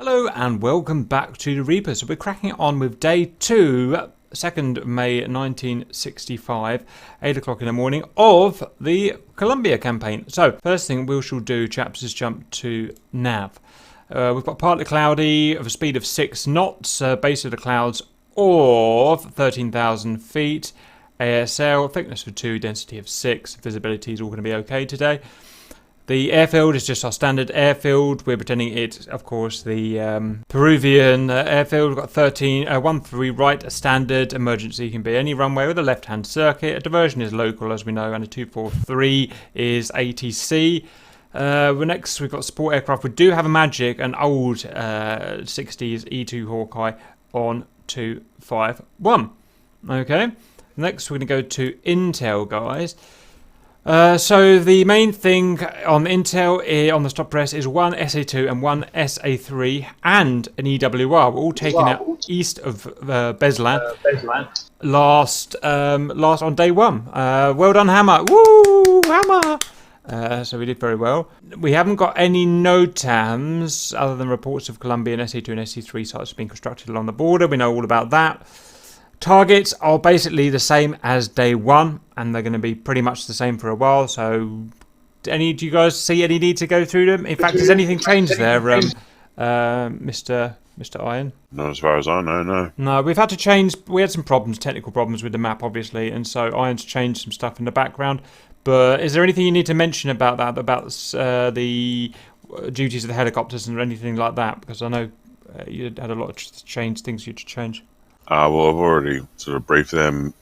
Hello and welcome back to the Reaper. So we're cracking on with day 2, 2nd May 1965, 8 o'clock in the morning of the Colombia campaign. So first thing we shall do, chaps, is jump to nav. We've got partly cloudy of a speed of 6 knots, base of the clouds of 13,000 feet, ASL, thickness of 2, density of 6, visibility is all going to be okay today. The airfield is just our standard airfield. We're pretending it's, of course, the Peruvian airfield. We've got 13 right, a standard. Emergency can be any runway with a left-hand circuit. A diversion is local, as we know, and a 243 is ATC. Next, we've got support aircraft. We do have a Magic, an old 60s E2 Hawkeye on 251. Okay. Next, we're going to go to Intel, guys. So the main thing on Intel on the stop press is one SA2 and one SA3 and an EWR. We're all taken out east of Beslan last on day 1. Well done, Hammer! Woo, Hammer! So we did very well. We haven't got any NOTAMs other than reports of Colombian SA2 and SA3 sites being constructed along the border. We know all about that. Targets are basically the same as day 1, and they're going to be pretty much the same for a while. So, do you guys see any need to go through them? In fact, has anything changed there, Mr. Iron? Not as far as I know, no. No, we've had to change. We had some problems, technical problems with the map, obviously, and so Iron's changed some stuff in the background. But is there anything you need to mention about that, about the duties of the helicopters and anything like that? Because I know you had a lot of things you had to change. Well, I've already sort of briefed them.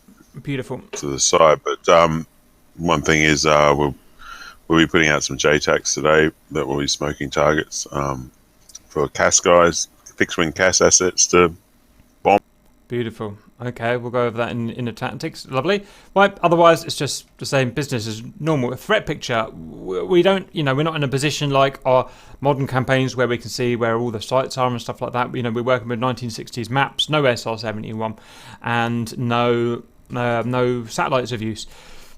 Beautiful. To the side, but one thing is we'll be putting out some JTACs today that will be smoking targets for CAS guys, fixed wing CAS assets to bomb. Beautiful. Okay, we'll go over that in the tactics. Lovely. Right, otherwise it's just the same business as normal. A threat picture, we don't, we're not in a position like our modern campaigns where we can see where all the sites are and stuff like that. We're working with 1960s maps, no SR-71, and no satellites of use.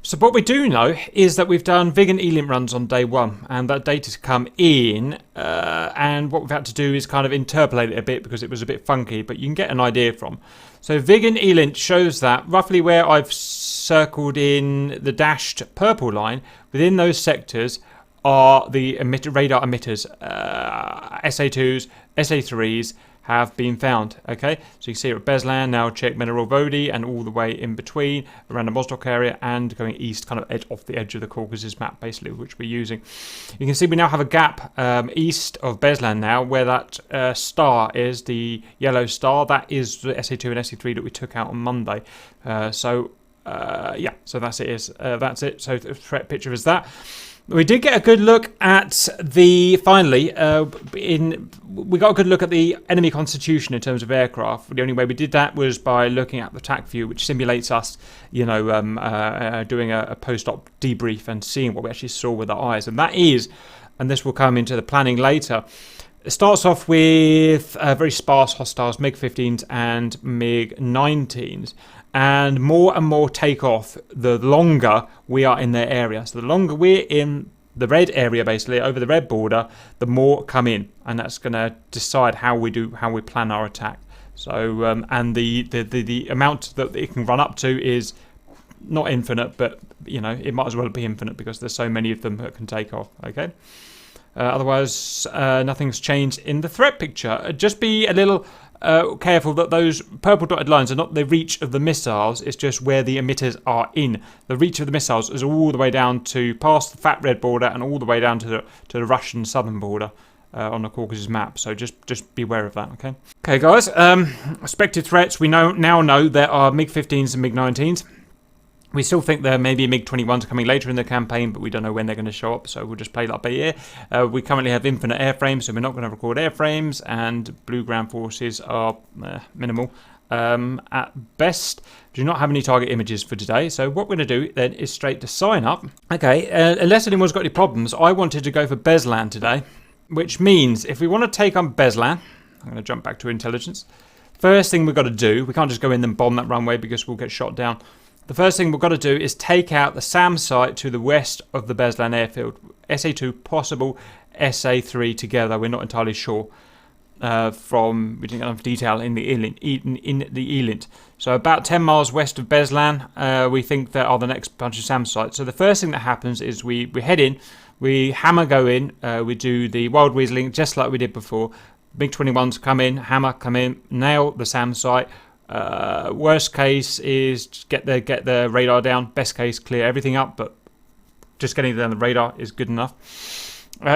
So what we do know is that we've done VIG and ELINT runs on day 1, and that data's come in, and what we've had to do is kind of interpolate it a bit because it was a bit funky, but you can get an idea from. So VIG and ELINT shows that roughly where I've circled in the dashed purple line, within those sectors are the radar emitters, SA2s, SA3s, have been found. Okay, so you can see it at Beslan, now check Mineral Vodi, and all the way in between around the Mozdok area and going east, kind of off the edge of the Caucasus map, basically, which we're using. You can see we now have a gap east of Beslan now, where that star is, the yellow star. That is the SA2 and SA3 that we took out on Monday. Yeah, so that's it. So the threat picture is that. We did get a good look at we got a good look at the enemy constitution in terms of aircraft. The only way we did that was by looking at the Tacview, which simulates us, doing a post-op debrief and seeing what we actually saw with our eyes. And that is, and this will come into the planning later, it starts off with very sparse hostiles, MiG-15s and MiG-19s. And more take off the longer we are in their area. So the longer we're in the red area, basically over the red border, the more come in, and that's going to decide how we plan our attack. So and the amount that it can run up to is not infinite, but it might as well be infinite because there's so many of them that can take off. Okay. Otherwise, nothing's changed in the threat picture. Just be a little careful that those purple dotted lines are not the reach of the missiles, it's just where the emitters are in. The reach of the missiles is all the way down to past the fat red border and all the way down to the Russian southern border on the Caucasus map. So just be aware of that, okay? Okay, guys, expected threats. We now know there are MiG-15s and MiG-19s. We still think there may be MiG-21s coming later in the campaign, but we don't know when they're going to show up, so we'll just play that by ear. We currently have infinite airframes, so we're not going to record airframes, and blue ground forces are minimal. At best, do not have any target images for today, so what we're going to do then is straight to sign up. Okay, unless anyone's got any problems, I wanted to go for Beslan today, which means if we want to take on Beslan, I'm going to jump back to intelligence. First thing we've got to do, we can't just go in and bomb that runway because we'll get shot down. The first thing we've got to do is take out the SAM site to the west of the Beslan airfield. SA2 possible, SA3 together, we're not entirely sure. from, we didn't get enough detail in the Elint. So about 10 miles west of Beslan, we think there are the next bunch of SAM sites. So the first thing that happens is we head in, we hammer go in, we do the wild weaseling just like we did before. MiG-21s come in, hammer come in, nail the SAM site. Worst case is just get the radar down. Best case, clear everything up, but just getting down the radar is good enough.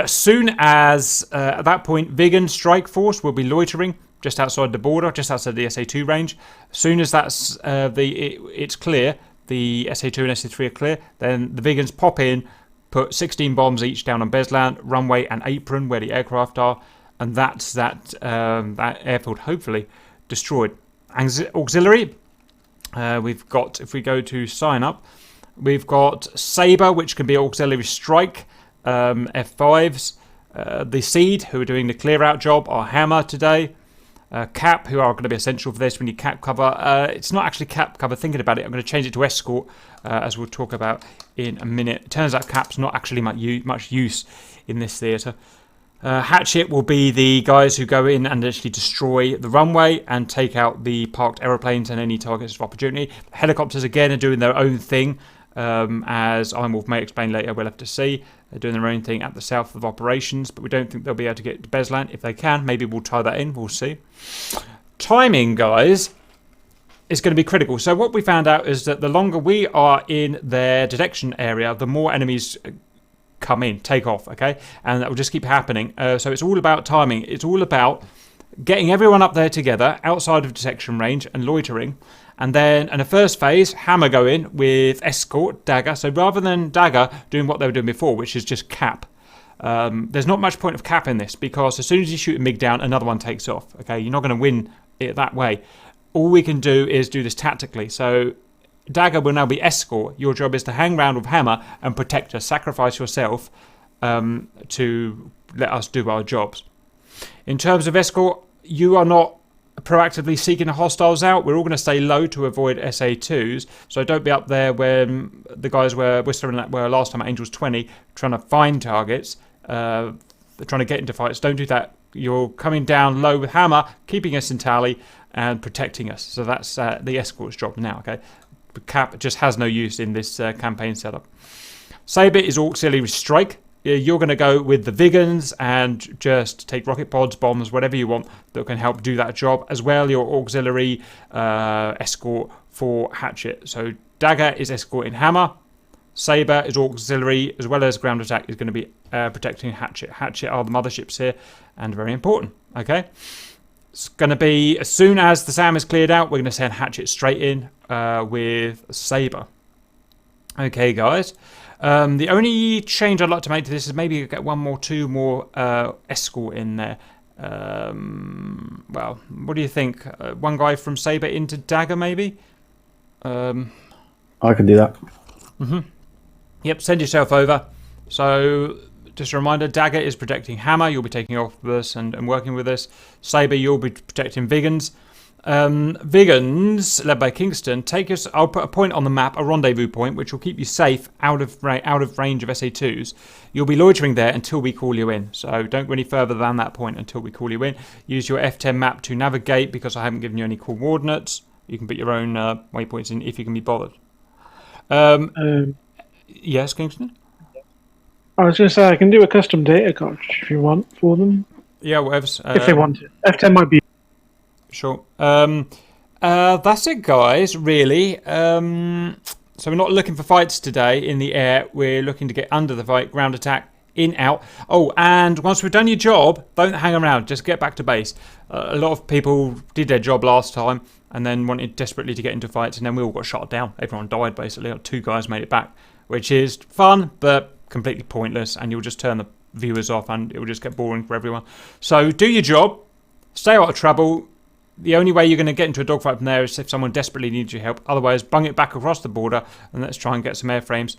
Soon as at that point, Vegan Strike Force will be loitering just outside the border, just outside the SA2 range. As soon as that's it's clear, the SA2 and SA3 are clear, then the Vegans pop in, put 16 bombs each down on Beslan, runway and apron where the aircraft are, and that's that airfield hopefully destroyed. Auxiliary, we've got, if we go to sign up, we've got Sabre, which can be auxiliary strike. F5s, the Seed, who are doing the clear out job, are Hammer today. Cap, who are going to be essential for this. We need cap cover. It's not actually cap cover, thinking about it. I'm going to change it to escort, as we'll talk about in a minute. It turns out cap's not actually much use in this theatre. Hatchet will be the guys who go in and actually destroy the runway and take out the parked aeroplanes and any targets of opportunity. Helicopters, again, are doing their own thing. As Iron Wolf may explain later, we'll have to see. They're doing their own thing at the south of operations, but we don't think they'll be able to get to Beslan. If they can, maybe we'll tie that in. We'll see. Timing, guys, is going to be critical. So what we found out is that the longer we are in their detection area, the more enemies come in, take off, okay? And that will just keep happening. So it's all about timing. It's all about getting everyone up there together outside of detection range and loitering. And then in the first phase, Hammer go in with escort, Dagger. So rather than Dagger doing what they were doing before, which is just cap, there's not much point of cap in this, because as soon as you shoot a MiG down, another one takes off. Okay, you're not going to win it that way. All we can do is do this tactically. So Dagger will now be escort. Your job is to hang around with Hammer and protect us. Sacrifice yourself to let us do our jobs. In terms of escort, you are not proactively seeking the hostiles out. We're all going to stay low to avoid SA2s, so don't be up there when the guys were whistling that were last time at Angels 20 trying to find targets. They're trying to get into fights. Don't do that. You're coming down low with Hammer, keeping us in tally and protecting us. So that's the escort's job now. Okay, Cap just has no use in this campaign setup. Sabre is auxiliary strike. You're going to go with the Vigans and just take rocket pods, bombs, whatever you want that can help do that job. As well, your auxiliary escort for Hatchet. So Dagger is escorting Hammer. Sabre is auxiliary, as well as ground attack is going to be protecting Hatchet. Hatchet are the motherships here and very important. Okay. It's going to be, as soon as the SAM is cleared out, we're going to send Hatchet straight in with Sabre. Okay, guys. The only change I'd like to make to this is maybe get two more escort in there. Well, what do you think? One guy from Sabre into Dagger, maybe? I can do that. Yep, send yourself over. So, just a reminder, Dagger is protecting Hammer. You'll be taking off with us and working with us. Sabre, you'll be protecting Vigans. Vigans, led by Kingston, take us. I'll put a point on the map, a rendezvous point, which will keep you safe out of range of SA2s. You'll be loitering there until we call you in. So don't go any further than that point until we call you in. Use your F10 map to navigate, because I haven't given you any coordinates. You can put your own waypoints in if you can be bothered. Yes, Kingston? I was going to say I can do a custom data cartridge if you want for them. Yeah, whatever's. If they want it. F10 might be. Sure. That's it, guys, really. So we're not looking for fights today in the air. We're looking to get under the fight, ground attack, in, out. Oh, and once we've done your job, don't hang around. Just get back to base. A lot of people did their job last time and then wanted desperately to get into fights, and then we all got shot down. Everyone died, basically. 2 guys made it back, which is fun, but completely pointless, and you'll just turn the viewers off and it will just get boring for everyone. So do your job. Stay out of trouble. The only way you're going to get into a dogfight from there is if someone desperately needs your help. Otherwise, bung it back across the border and let's try and get some airframes.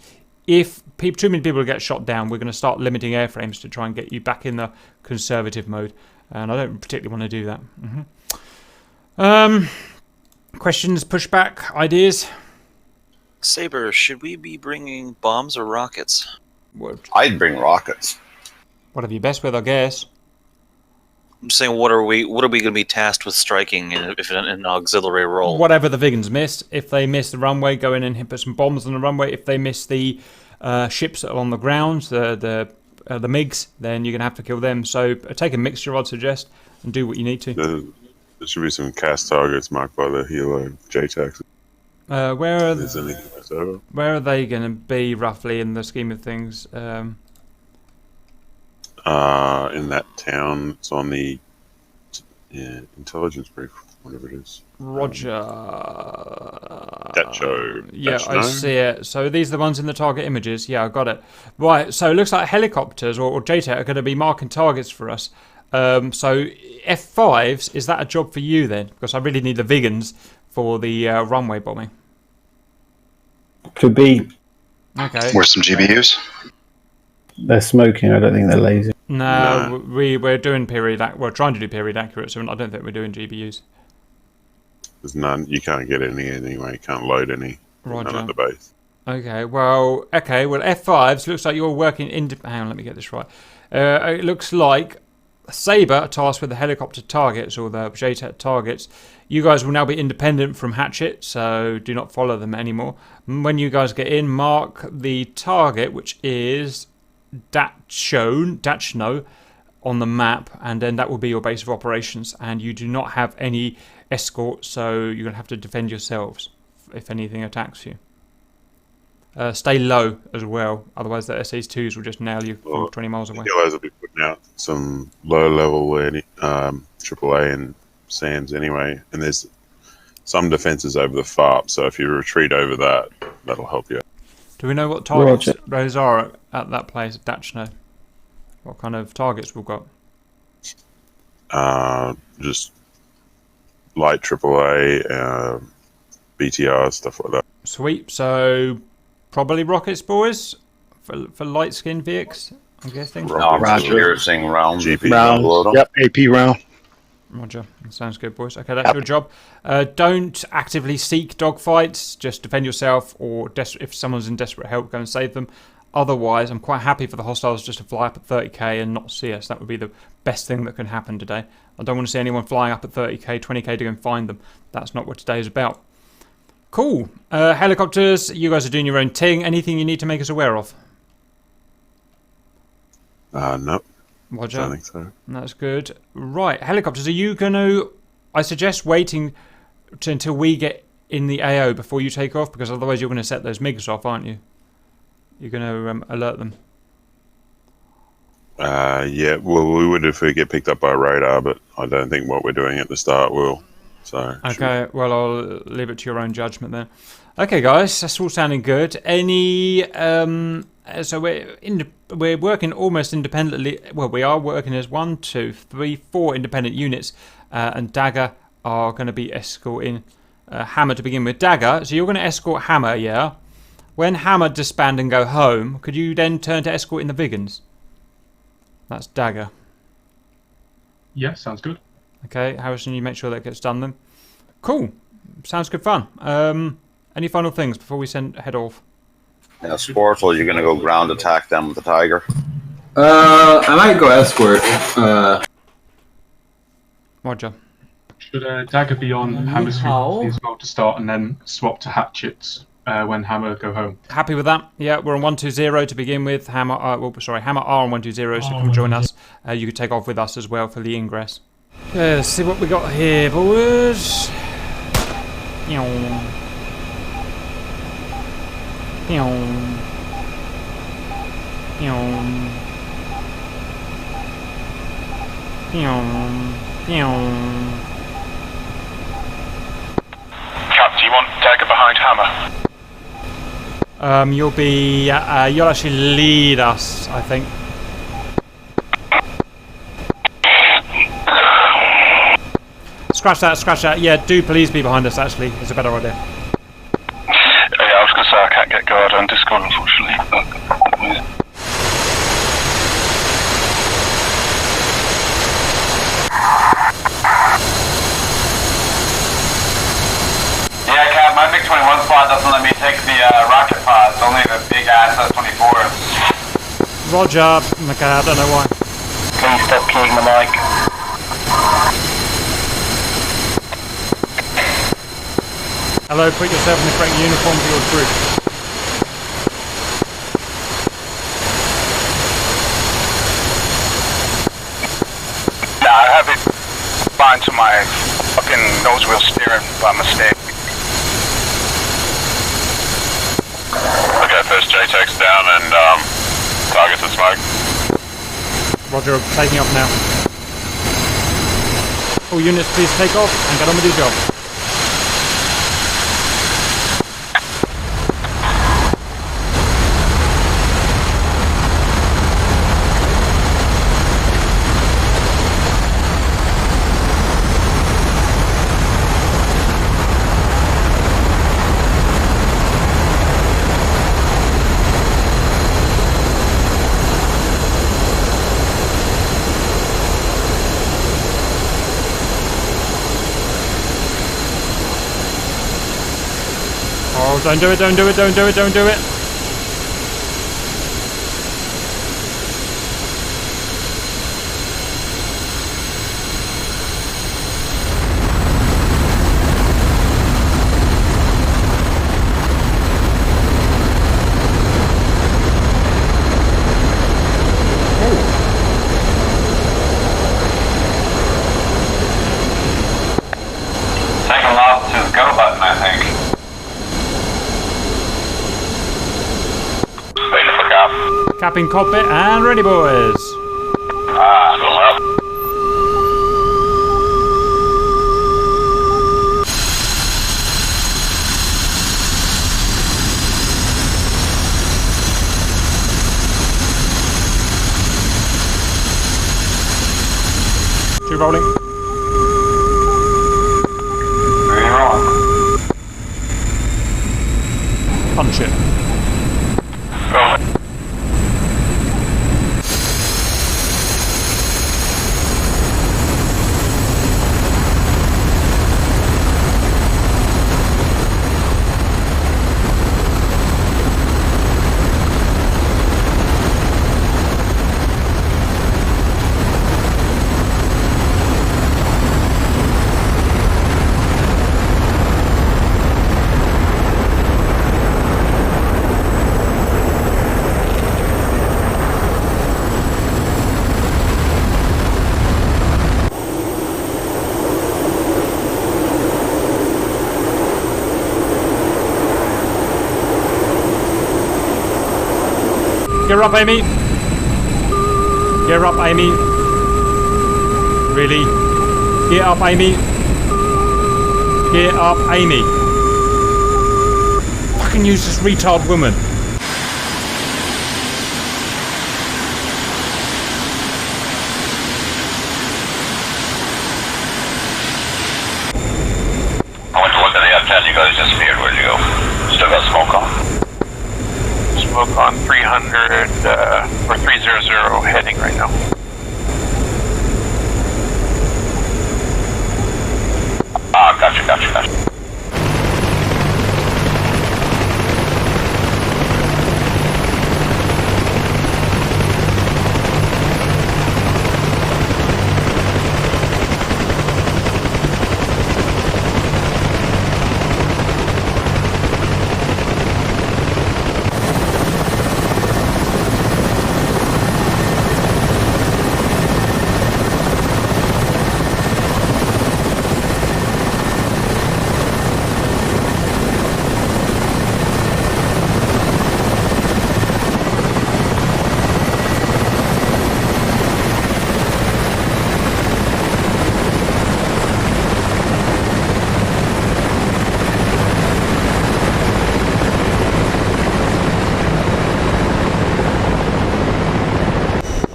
If too many people get shot down, we're going to start limiting airframes to try and get you back in the conservative mode. And I don't particularly want to do that. Questions, pushback, ideas? Sabre, should we be bringing bombs or rockets? I'd bring rockets. Whatever you're best with, I guess. I'm saying, what are we going to be tasked with striking if in an auxiliary role? Whatever the Vigans missed. If they miss the runway, go in and put some bombs on the runway. If they miss the ships that are on the ground, the MiGs, then you're going to have to kill them. So take a mixture, I'd suggest, and do what you need to. There should be some cast targets marked by the Hilo JTACs. Where are they going to be roughly in the scheme of things? In that town, it's on the intelligence brief, whatever it is. Roger. That show. Yeah, I see it. So these are the ones in the target images. Yeah, I got it. Right, so it looks like helicopters or JTAC are going to be marking targets for us. So F5s, is that a job for you then? Because I really need the Vigans for the runway bombing. Could be. Okay. Where's some GBUs? They're smoking. I don't think they're lazy. No. We're doing we're trying to do period accurate, so I don't think we're doing GBUs. There's none. You can't get any anyway. You can't load any. Roger. None at the base. Okay. Well, F5s looks like you're working hang on, let me get this right. It looks like Sabre are tasked with the helicopter targets or the JTAC targets. You guys will now be independent from Hatchet, so do not follow them anymore. When you guys get in, mark the target, which is Dachno on the map, and then that will be your base of operations. And you do not have any escort, so you're going to have to defend yourselves if anything attacks you. Stay low as well, otherwise the SS2s will just nail you from 20 miles away. The Helos will be putting out some low-level AAA and SAMs anyway, and there's some defences over the FARP, so if you retreat over that, that'll help you. Do we know what targets those are at that place, Dachno? What kind of targets we've got? Just light AAA, BTR, stuff like that. Sweet, so probably rockets, boys, for light-skinned vehicles, I'm guessing. Roger. Saying round. GP. Round. Yep, AP round. Roger, sounds good, boys. Okay, that's your job. Don't actively seek dogfights. Just defend yourself, or if someone's in desperate help, go and save them. Otherwise, I'm quite happy for the hostiles just to fly up at 30k and not see us. That would be the best thing that can happen today. I don't want to see anyone flying up at 30k, 20k to go and find them. That's not what today is about. Cool. Helicopters, you guys are doing your own thing. Anything you need to make us aware of? Nope. Roger. I don't think so. That's good. Right, helicopters, are you going to... I suggest waiting until we get in the AO before you take off, because otherwise you're going to set those MiGs off, aren't you? You're going to alert them. Yeah, well, we would if we get picked up by radar, but I don't think what we're doing at the start will. So. Okay, well, I'll leave it to your own judgment then. Okay, guys, that's all sounding good. Any... So we're working almost independently. Well, we are working as 1, 2, 3, 4 independent units, and Dagger are going to be escorting Hammer to begin with. Dagger, so you're going to escort Hammer, yeah? When Hammer disband and go home, could you then turn to escorting the Vigans? That's Dagger. Yeah, sounds good. Okay, Harrison, you make sure that gets done then. Cool, sounds good fun. Any final things before we head off? Yeah, Sportal, you're going to go ground attack them with the Tiger? I might go escort. Roger. Should Dagger be on Hammer's frequency as well to start, and then swap to Hatchets when Hammer go home? Happy with that? Yeah, we're on 120 to begin with. Hammer are on 120, so come join us. You could take off with us as well for the ingress. Okay, let's see what we got here, boys. Cap, do you want Dagger behind Hammer? You'll actually lead us, I think. Scratch that. Yeah, do please be behind us, actually. It's a better idea. Yeah, I was going to say I can't get guard on Discord, unfortunately. Yeah, Cap, my MiG-21 spot doesn't let me take the rocket pods, only the big ass S-24s. Roger, okay, I don't know why. Can you stop keying the mic? Hello, put yourself in the correct uniform for your troop. Nah, I have it bind to my fucking nose wheel steering by mistake. Okay, first JTAC's down and targets at smoke. Roger, taking off now. All units, please take off and get on with your job. Oh, don't do it, don't do it, don't do it, don't do it. Second lost his go button, I think. Ready for cap. Capping cockpit and ready, boys. Still up. Two rolling. Ready rolling. Punch it. Rolling. Gear up, Amy. Gear up, Amy. Really? Gear up, Amy. Gear up, Amy. Fucking use this retard woman. I went to look at the F10, you guys disappeared. Where'd you go? Still got smoke on. Smoke on 300, or 300 heading right now. Ah, gotcha.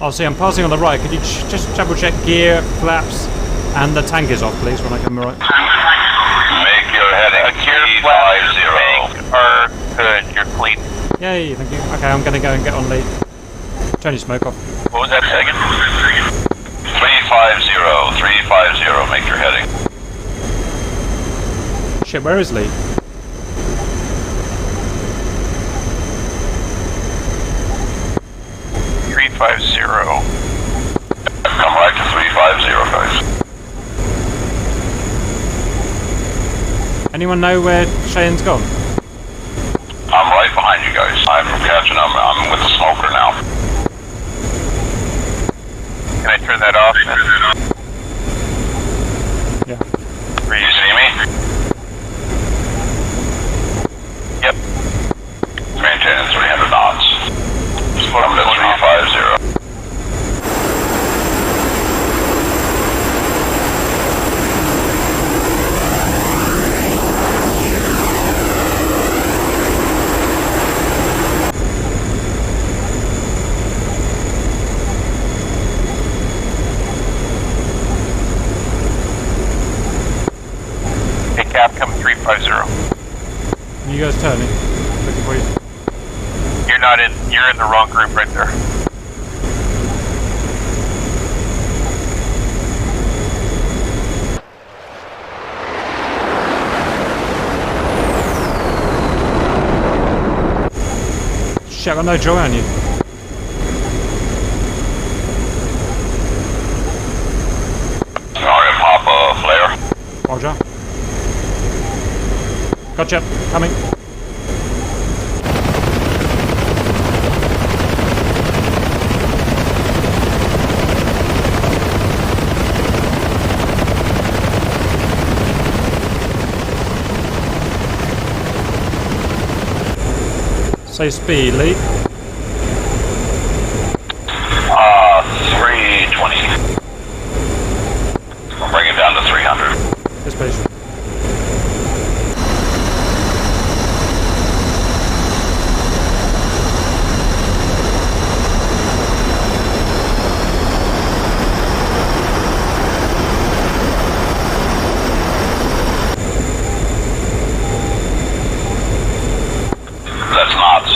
I'll see, I'm passing on the right. Could you just double check gear, flaps, and the tank is off, please, when I come right? Make your heading Gear flaps are good. You're clean. Yay, thank you. Okay, I'm going to go and get on lead. Turn your smoke off. What was that second? 350, make your heading. Shit, where is Lee? Come right to 350, guys. Anyone know where Cheyenne's gone? I'm right behind you guys. I'm catching them. I'm with the smoker now. Can I turn that off? Yeah. Do you see me? Yep. Maintaining 300 knots. I'm to 350. Hey Cap, coming 350. You guys turning. Looking for you. You're in the wrong group right there. Shit, I got no joy on you. Alright, pop a flare. Roger. Gotcha. Coming. Say speed, Lee. 320. I'll bring it down to 300. Yes, please. That's knots.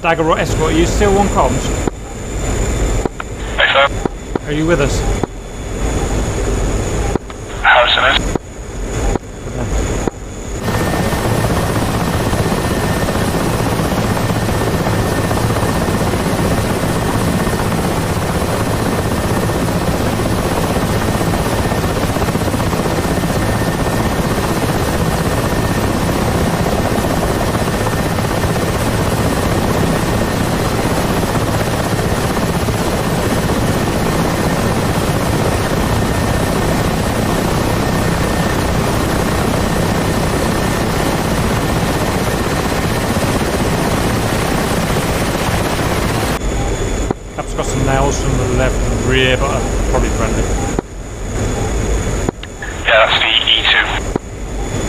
Dagger or Escort, are you still on comms? Hey, sir. Are you with us? Harrison is. Cap's got some nails from the left and rear, but are probably friendly. Yeah, that's the E2.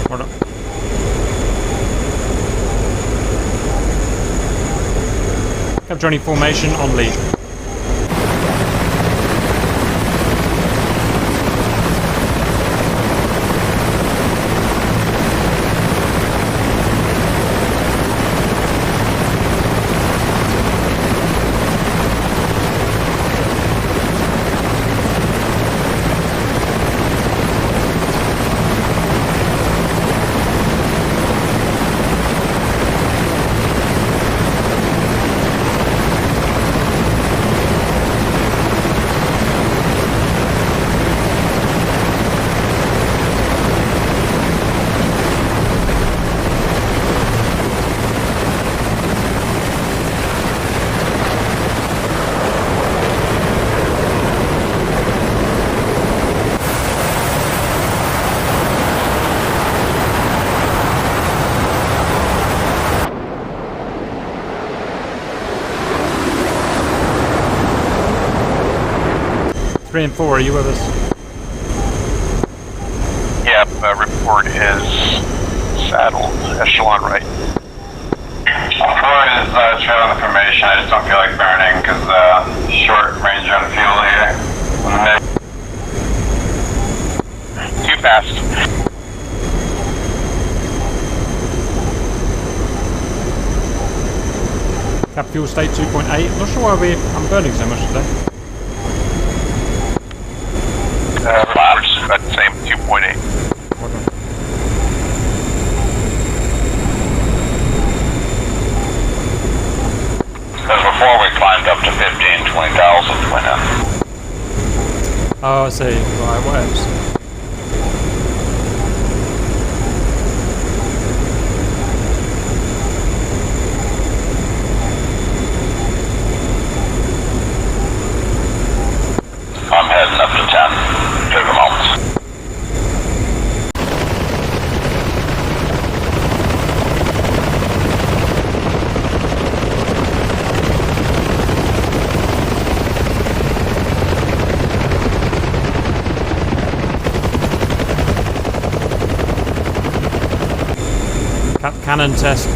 Hold on. Cap joining formation on lead. Three and 4, are you with us? Yep, report is saddled. Echelon right. 4 is trailing the formation. I just don't feel like burning because short range on fuel here. Too fast. Cap fuel state 2.8. I'm not sure why I'm burning so much today. Flaps at the same 2.8. Because before we climbed up to 15, 20,000 went in. Oh, I see. Right, what else? Cannon test.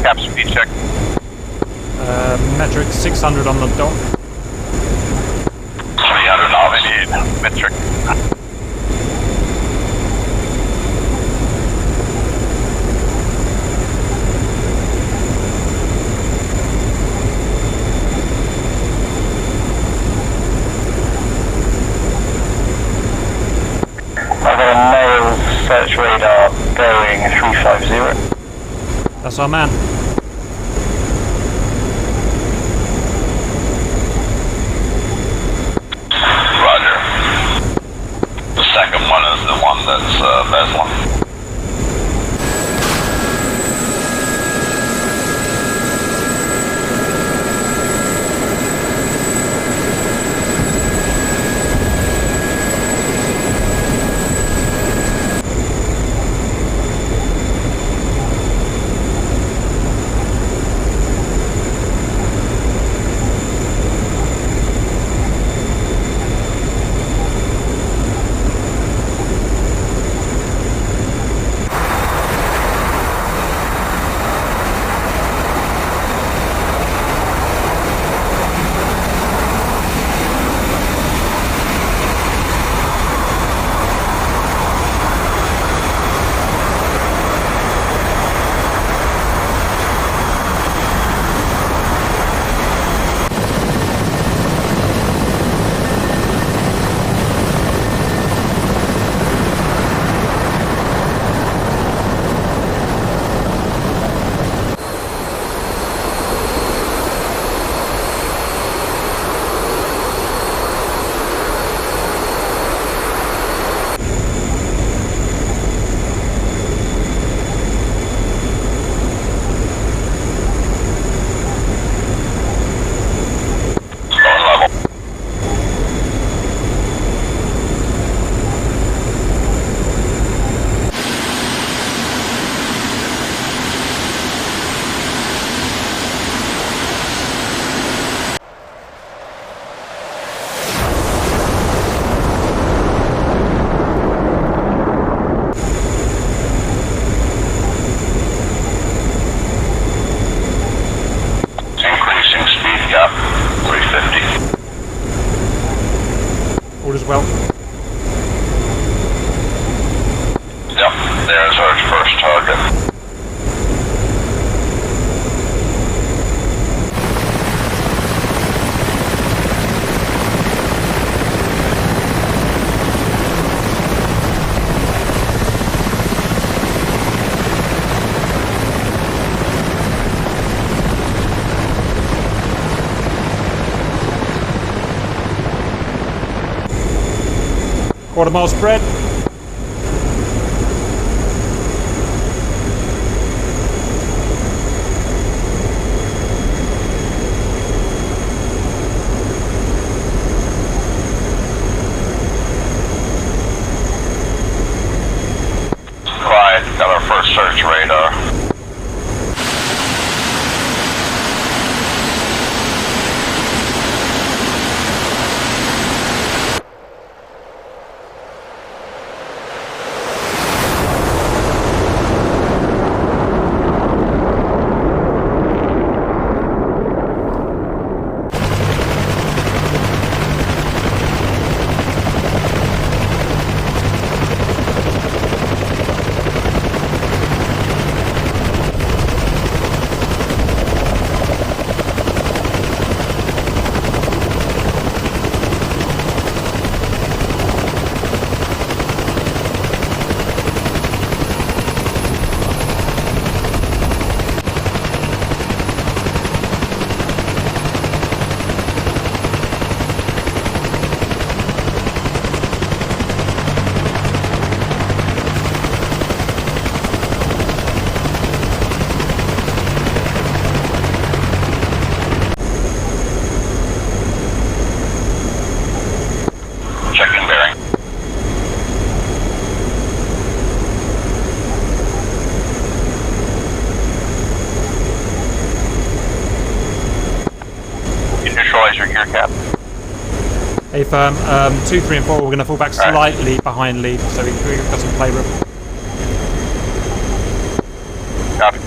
Cap speed check. Metric 600 on the dot. 300 altitude. Metric. I've got a male search radar going 350. That's our man. Roger. The second one is the one that's Vesla. All is well. Yep, there's our first target. Quarter mile spread. Right, got our first search radar. Where's your gear cap? A firm. 2, 3, and 4. We're going to fall back slightly behind lead, so we've got some playroom. Copy.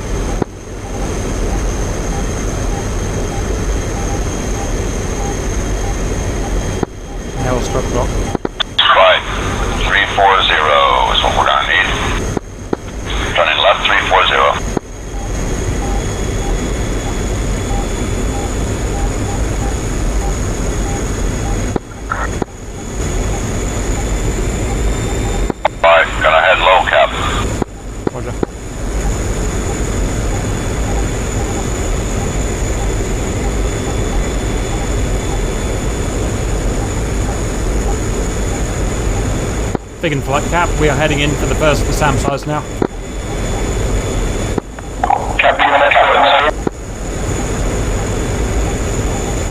Now it's 12 o'clock. Right. 340 is what we're gonna need. Turning left 340. Alright, gonna head low, Cap. Roger. Big in flight, Cap. We are heading in for the first of the SAM size now. Cap, you want to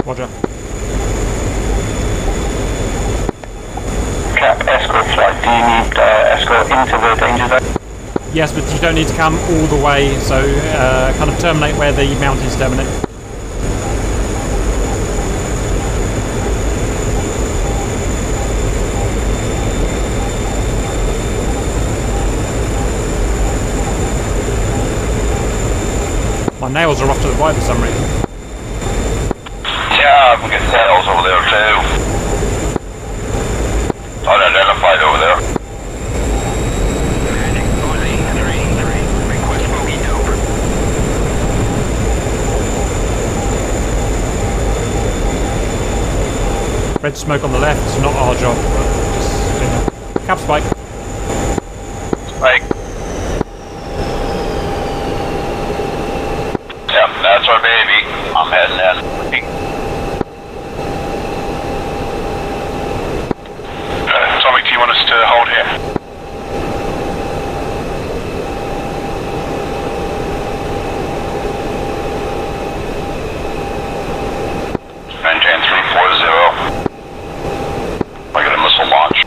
Roger. Cap, escort flight. Do you need escort into the danger zone? Yes, but you don't need to come all the way, so kind of terminate where the mountains terminate. My nails are off to the right for some reason. Yeah, we get sails over there too. Unidentified over there. Red smoke on the left, it's not our job, but just, you know. Cap spike. Spike. Yep, that's our baby. I'm heading in. Tommy, do you want us to hold here? Maintain 340. I got a missile launch.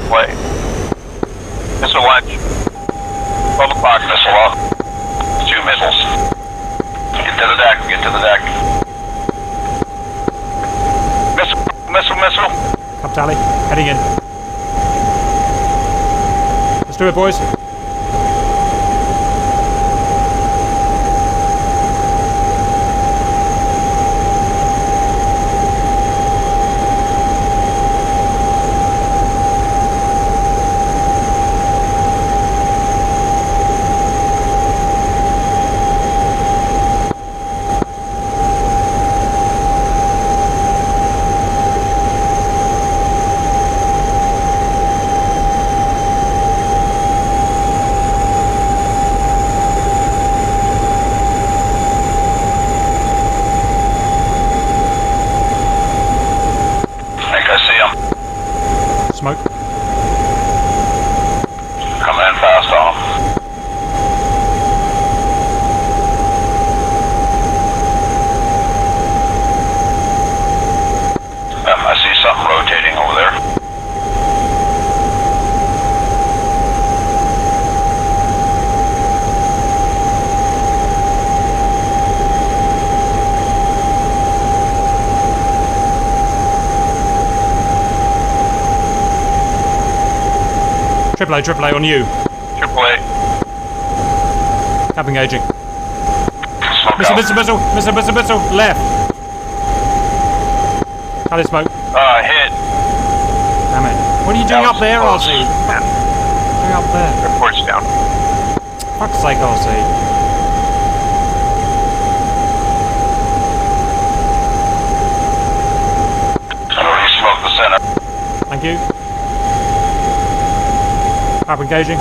Play. Missile launch. 12 o'clock, missile off. 2 missiles. Get to the deck, get to the deck. Missile. Cap tally, heading in. Let's do it, boys. Smoke. Coming in fast on them. I see something rotating over there. Triple A on you. Triple A. Cap engaging. Smoke out. Missile. Left. Tally smoke. Hit. Damn it. What are you doing up there, RC? Doing up there. Reports down. Fuck's sake, RC. I'm gonna re-smoke the center. Thank you. Cap engaging.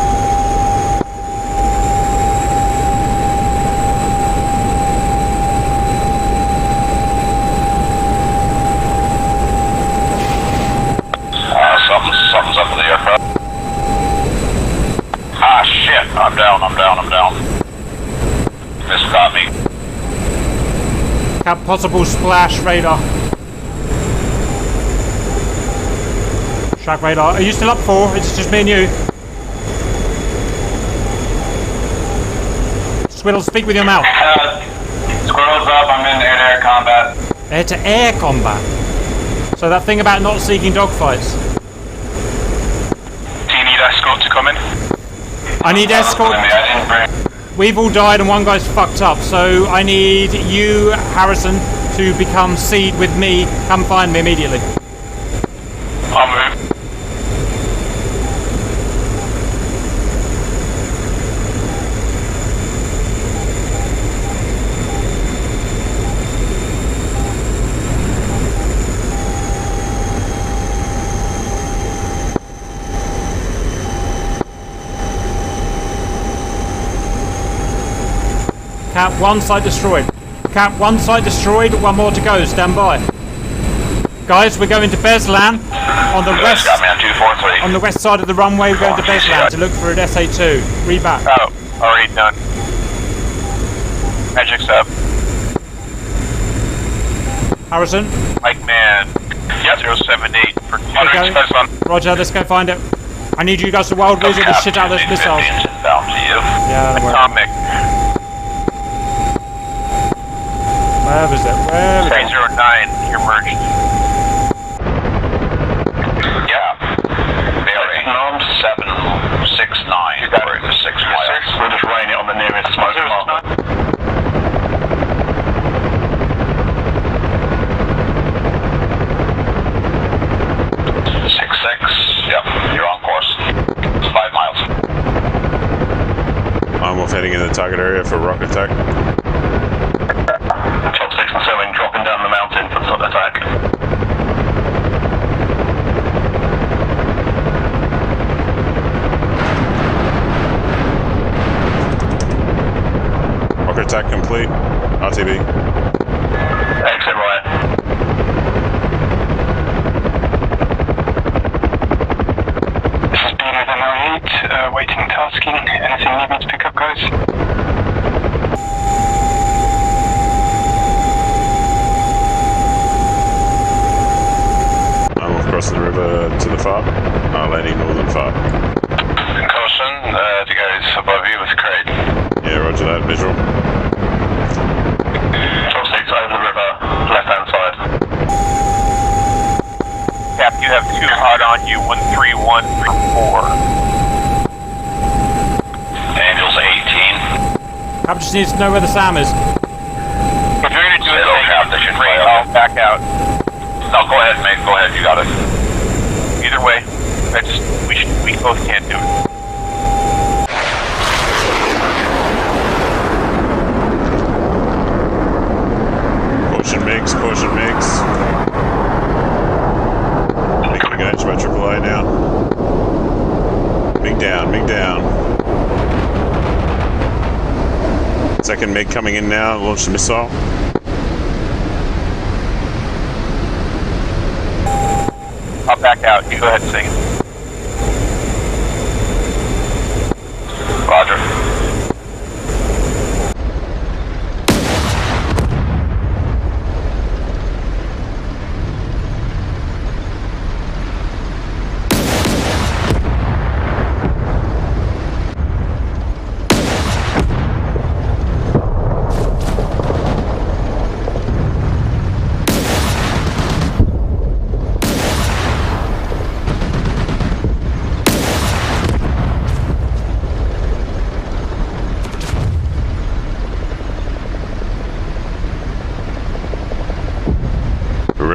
Something's up with the aircraft. Ah, shit. I'm down. This caught me. Cap possible splash radar. Track radar. Are you still up for? It's just me and you. Squiddle, speak with your mouth. Squirrel's up, I'm in air-to-air combat. Air-to-air combat. So that thing about not seeking dogfights. Do you need escort to come in? I need escort. I didn't bring... We've all died and one guy's fucked up, so I need you, Harrison, to become seed with me. Come find me immediately. I'll move. Cap, one site destroyed. Cap, one site destroyed, one more to go. Stand by. Guys, we're going to Beslan on the west. Got me on 243. On the west side of the runway, we're going to Beslan to look for an SA2. Read back. Oh, already done. Magic's up. Harrison. Mike Man. Yep. 078 for Okay. Roger, let's go find it. I need you guys to wild wizard the shit out of those missiles. Inbound to you. Yeah, don't worry. Atomic. Where is it? Where is it? 309, you're merged. Yeah. Bearing. 769. You got it. 6 miles. We're just running it on the nearest smoke marker. 6. Yep, you're on course. 5 miles. I'm off heading into the target area for rock attack. Top 6 and 7 dropping down the mountain for the attack. Rock attack complete. RTB. Exit right. This is Beater than 08, waiting and tasking. Anything you need me to pick up, guys? Across the river to the far, landing northern far. Concussion, the guys above you with crate. Yeah, roger that, visual. Top 6 over the river, left hand side. Cap, you have 2 hot on you, 13134. Angels 18. Cap just needs to know where the SAM is. If you're gonna do it, Cap, they should I'll back out. No, go ahead, mate. Go ahead. You got it. Either way, we both can't do it. Caution mix, caution mix. Making engaged by AAA now. MiG down, MiG down. Second MiG coming in now, launch the missile. I'll back out. You go ahead and sing it. Roger.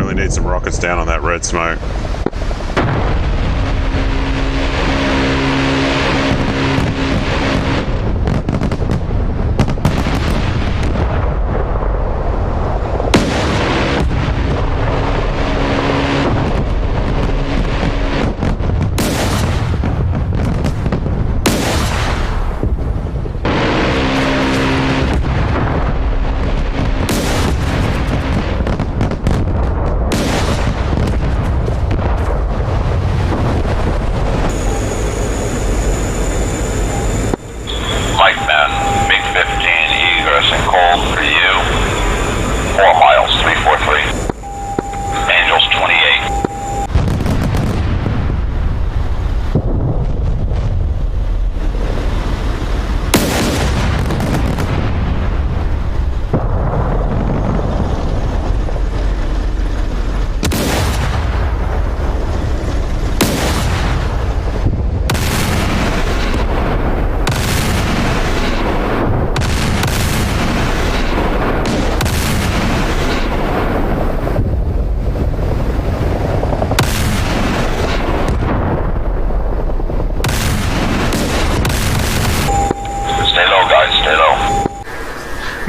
Need some rockets down on that red smoke.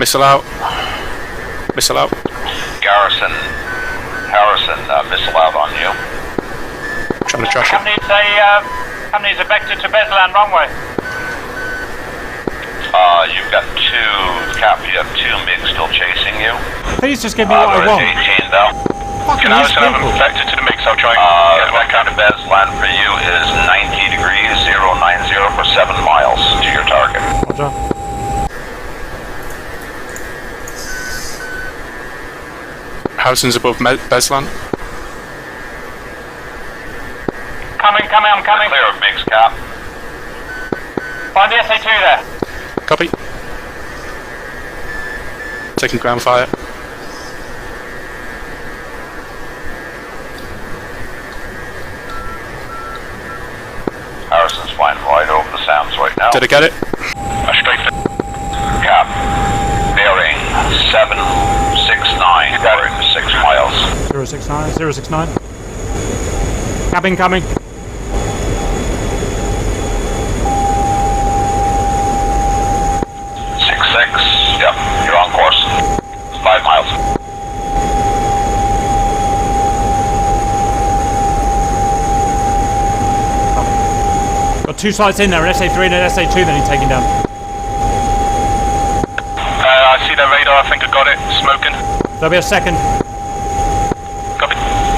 Missile out. Missile out. Harrison, missile out on you. Trying to trash it. Company's a vector to Beslan runway. You've got you have two MiGs still chasing you. Please just give me what I want. 18 down. Fucking I these also have people. them vector to the mix, I'll try and get That kind of Beslan for you is 90 degrees 090 for 7 miles to your target. Roger. Harrison's above Beslan. I'm coming. Clear of MiGs, Cap. Find the SA2 there. Copy. Taking ground fire. Harrison's flying right over the Sounds right now. Did I get it? A straight Cap. Bearing 769. Bearing 6 miles. 069. Cabin coming. 66. Yep, you're on course. 5 miles. Got 2 slides in there, an SA3 and an SA2 that he's taking down. I see that radar, I think I got it. Smoking. There'll be a second. Copy.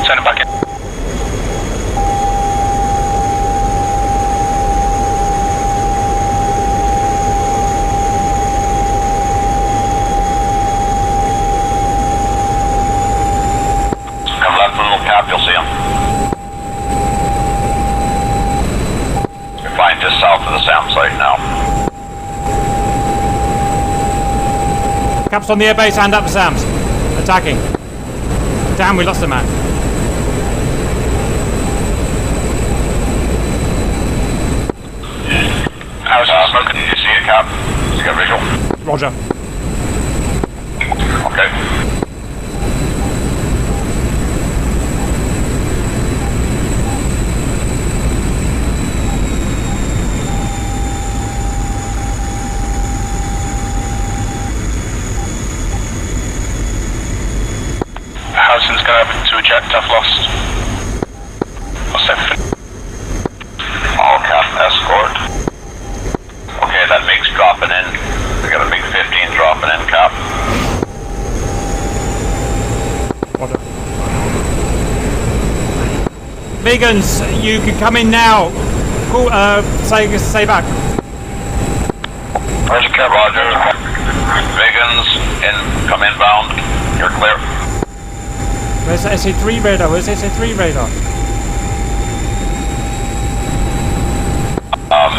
Send it back in. Come left a little Cap, you'll see him. You're flying just south of the Sound site now. Caps on the airbase and up the SAMs. Attacking. Damn, we lost a man. How's smoking? Did you see it, Cap? Did you get visual? Roger. Okay. Harrison's going to eject, I've lost everything. All Cap escort. Okay, that MiG's dropping in. We got a MiG-15 dropping in, Cap. Roger. Vegans, you can come in now. Cool, say back. Roger, Cap. Roger. Vegans, come inbound. You're clear. Where's the SA3 radar? Where's the SA3 radar?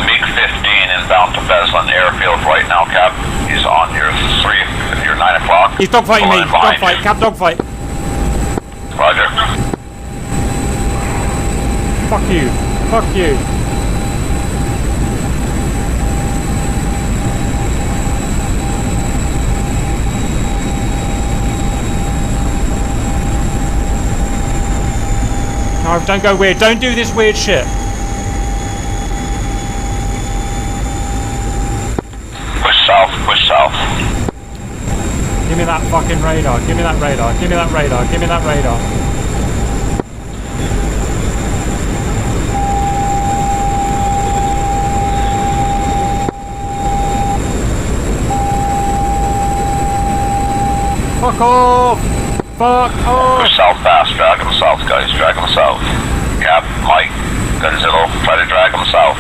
MiG-15 inbound to Beslan Airfield right now, Cap. He's on your 9 o'clock. He's dogfighting me. Line behind Dogfight. you. Cap dogfight. Roger. Fuck you. Fuck you. No, don't go weird. Don't do this weird shit. Push south. Give me that fucking radar. Give me that radar. Give me that radar. Give me that radar. Fuck off! Fuck off! Push south fast. Drag him south, guys. Drag him south. Cap, Mike, Godzilla, try to drag him south.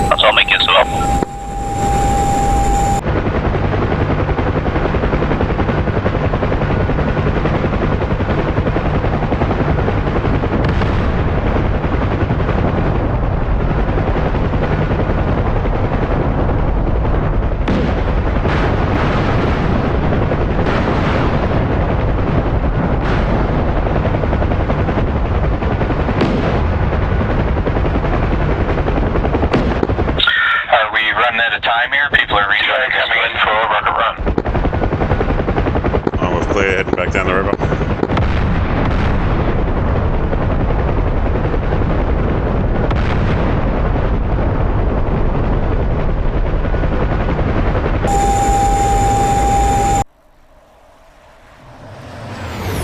That's all making it up. clear, heading back down the river.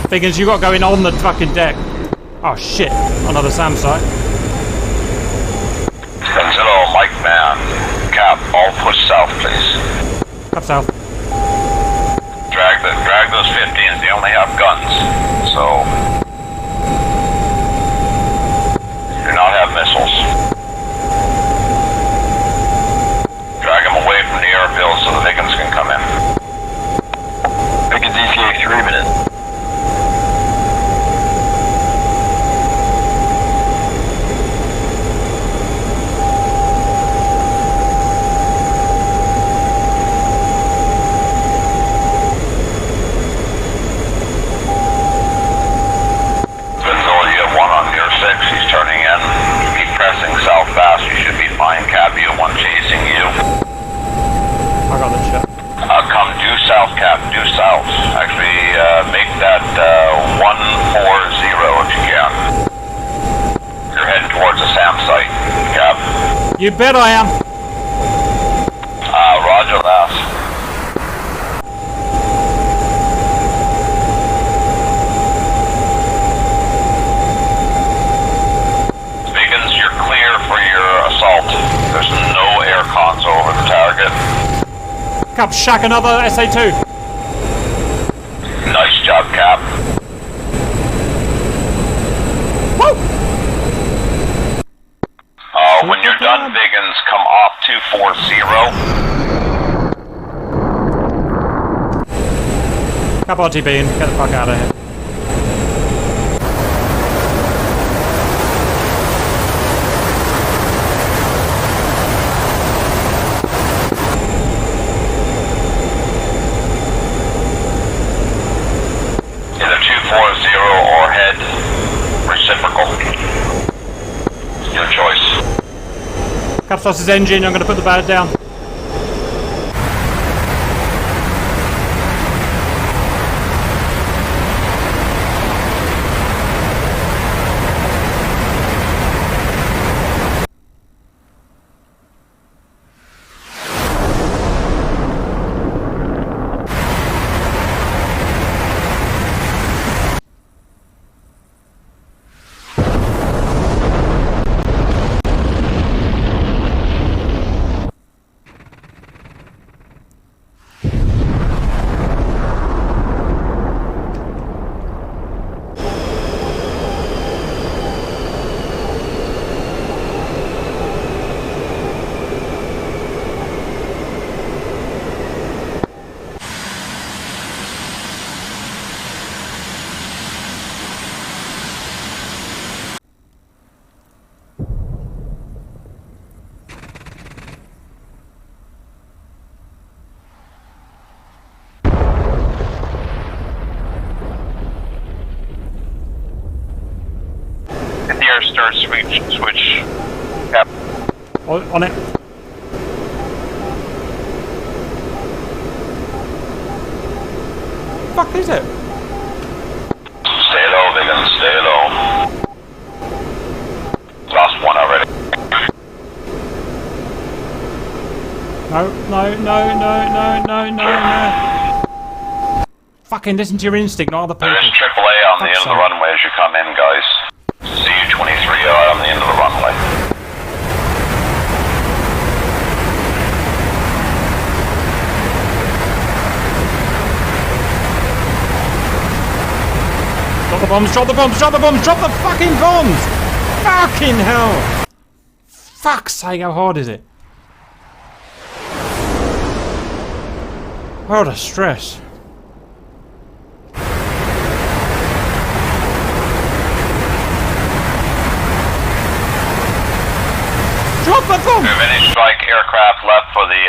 Figures you got going on the fucking deck. Oh shit, another SAM site. Gonzalo, Mike Man, Cap, all push south, please. Up south. Drag those 15s, they only have guns, so do not have missiles. Drag them away from the airfield so the Vikings can come in. Make a DCA 3 minutes. Tacview, one chasing you. I got this shit. Come due south, Cap, due south. Actually, make that 140 if you can. You're heading towards the SAM site, Cap. You bet I am. Roger that. There's no air cons over the target. Cap, shack another SA2. Nice job, Cap. Woo! When you're done, Biggins, come off 240. Cap RTB and get the fuck out of here. Or head reciprocal. Your choice. Cap starts his engine, I'm going to put the bat down. Start switch. Yep. On it. Fuck is it? Stay low, Biggins, stay low. Lost one already. No. Fucking listen to your instinct, not other people. There is AAA on the end of the runway as you come in, guys. CU-23 on the end of the runway. Drop the bombs, drop the bombs, drop the bombs, drop the fucking bombs! Fucking hell! Fuck's sake, how hard is it? What a stress. Drop the bomb! We have any strike aircraft left for the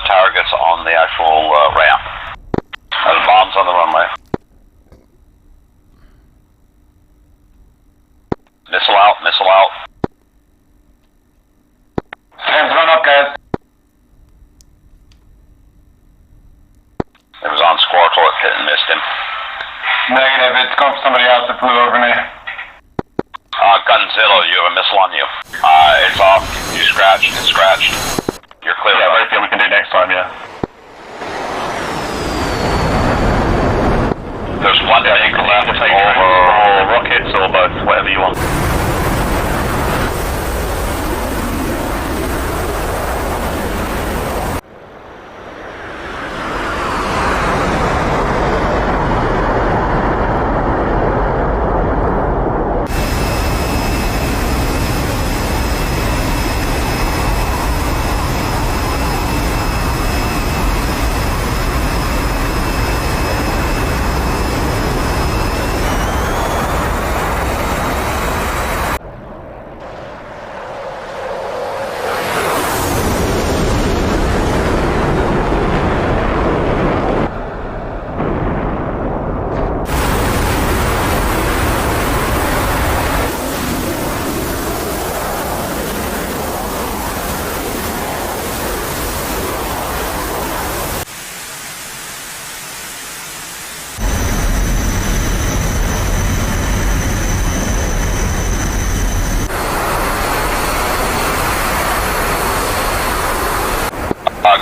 targets on the actual ramp. There's bombs on the runway. Missile out, missile out. Hands run up, guys. It was on squad report hit and missed him. Negative, it's going for somebody else that flew over me. Gunzilla, you have a missile on you. It's off. You scratched. It's scratched. You're clear. Yeah, right, we can do next time, yeah. There's one big left or rockets or both, whatever you want.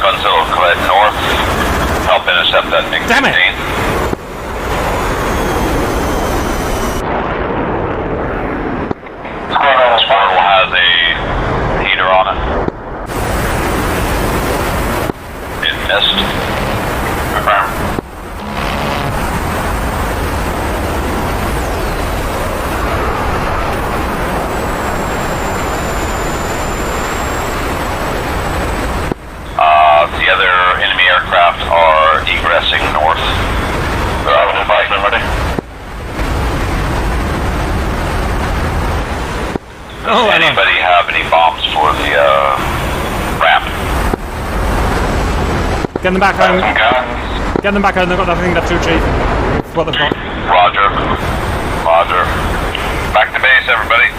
Gunzilla, go ahead north. Help intercept that MiG-15. Damn it! Squirtle has a heater on it. It missed. Confirm. The other enemy aircraft are egressing north. They're out of the bike and ready. Does anybody have any bombs for the ramp? Get them back home. Get them back home. They've got nothing left to achieve. What they've got. Roger. Roger. Back to base, everybody.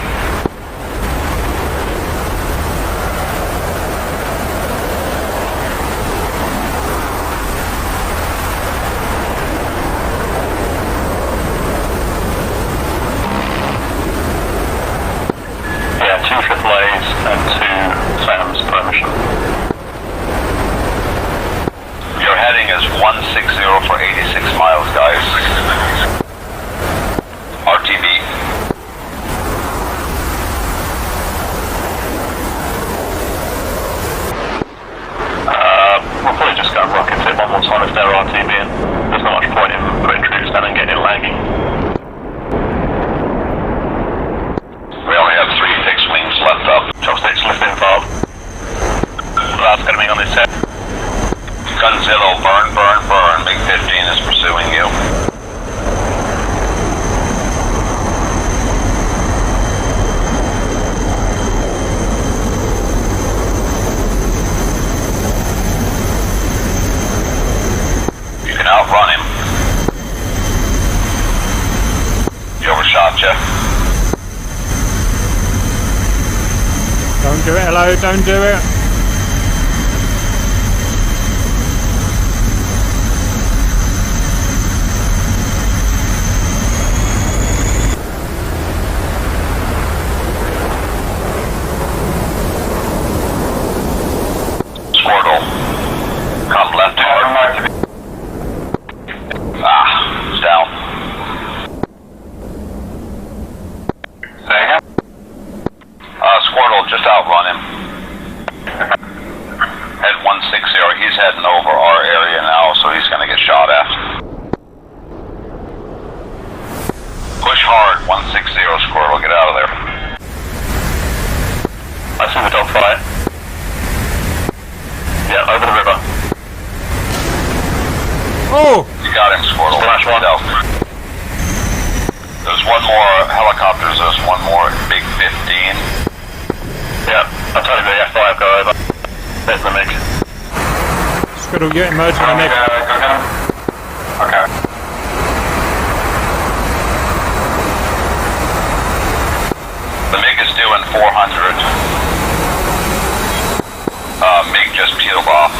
Yeah, 2 AAAs and 2 SAMs per mission. Your heading is 160 for 86 miles, guys. RTB. We'll probably just go rocket it one more time if they're RTBing. There's not much point in putting troops down and getting it lagging. We only have 3 fixed wings left up. Chopsticks lifting valve. That's going to be on this set. Gunzilla, burn, burn, burn. MiG-15 is pursuing you. You can outrun him. He overshot you. Don't do it, hello, don't do it. Squirtle, come left hard. It's down. Say again? Squirtle, just outrun him. Head 160, he's heading over our area now, so he's gonna get shot at. Push hard, 160, Squirtle, get out of there. I see the dogfight. Yeah, over the river. Oh! You got him, Squirtle. Smash one. There's one more helicopters, there's one more Big 15. Yeah, I told you the F5 go over. There's the MiG. Squirtle, you emerge from the MiG. Go get him. Okay. The MiG is doing 400. MiG just peeled off.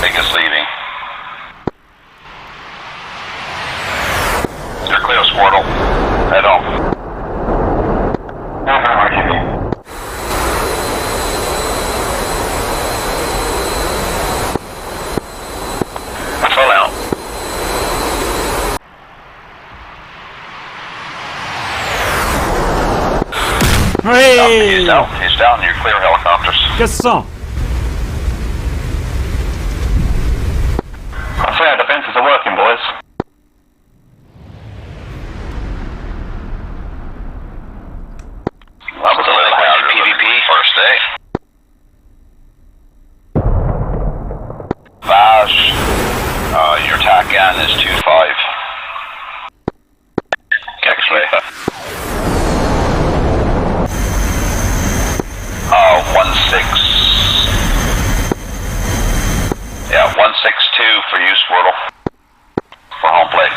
MiG is leaving. Hey! He's down. You're clear, helicopters. Yes, sir. I say our defences are working, boys. That was a little hazard PvP. First day. Vash, your TACAN is 2-5. X-ray. 1-6. Yeah, 162 for you, Squirtle. For home plate.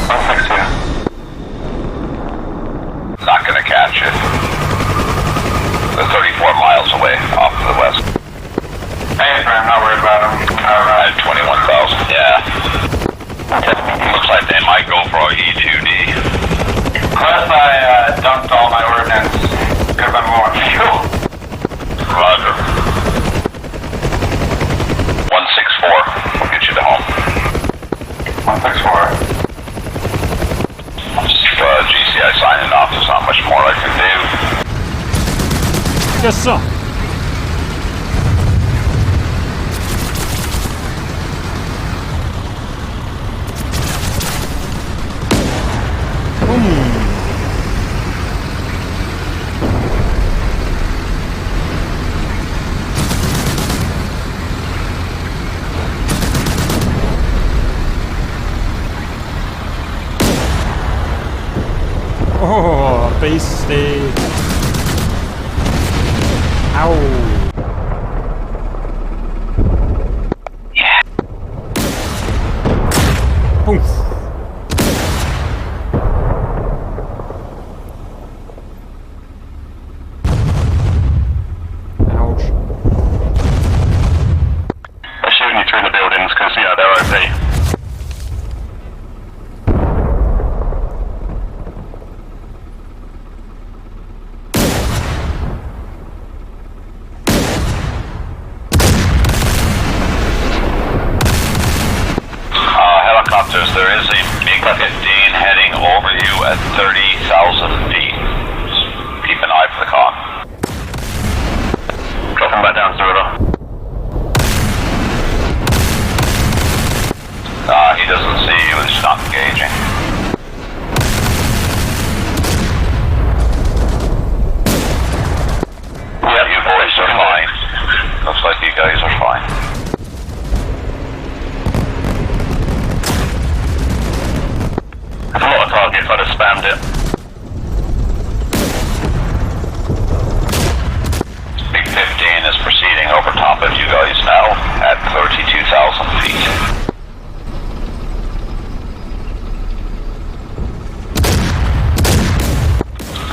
162. Not gonna catch it. They're 34 miles away off to the west. Hey, I'm not worried about him. Alright, 21,000, yeah. Looks like they might go for a E2D. Plus, I dumped all my ordnance because I'm more fuel. Roger. 164. We'll get you to home. 164. GCI signing off. There's not much more I can do. Yes, sir. Oh, beastie. Ow. Yeah. Oof. Ouch. They're shooting you through the buildings because, yeah, they're OP. Helicopters, there is a MiG-15 heading over you at 30,000 feet. Keep an eye for the con. Dropping back down, Zero. He doesn't see you, he's not engaging. Yeah, you boys are fine. Looks like you guys are fine. There's a lot of targets, I just spammed it. Big 15 is proceeding over top of you guys now at 32,000 feet.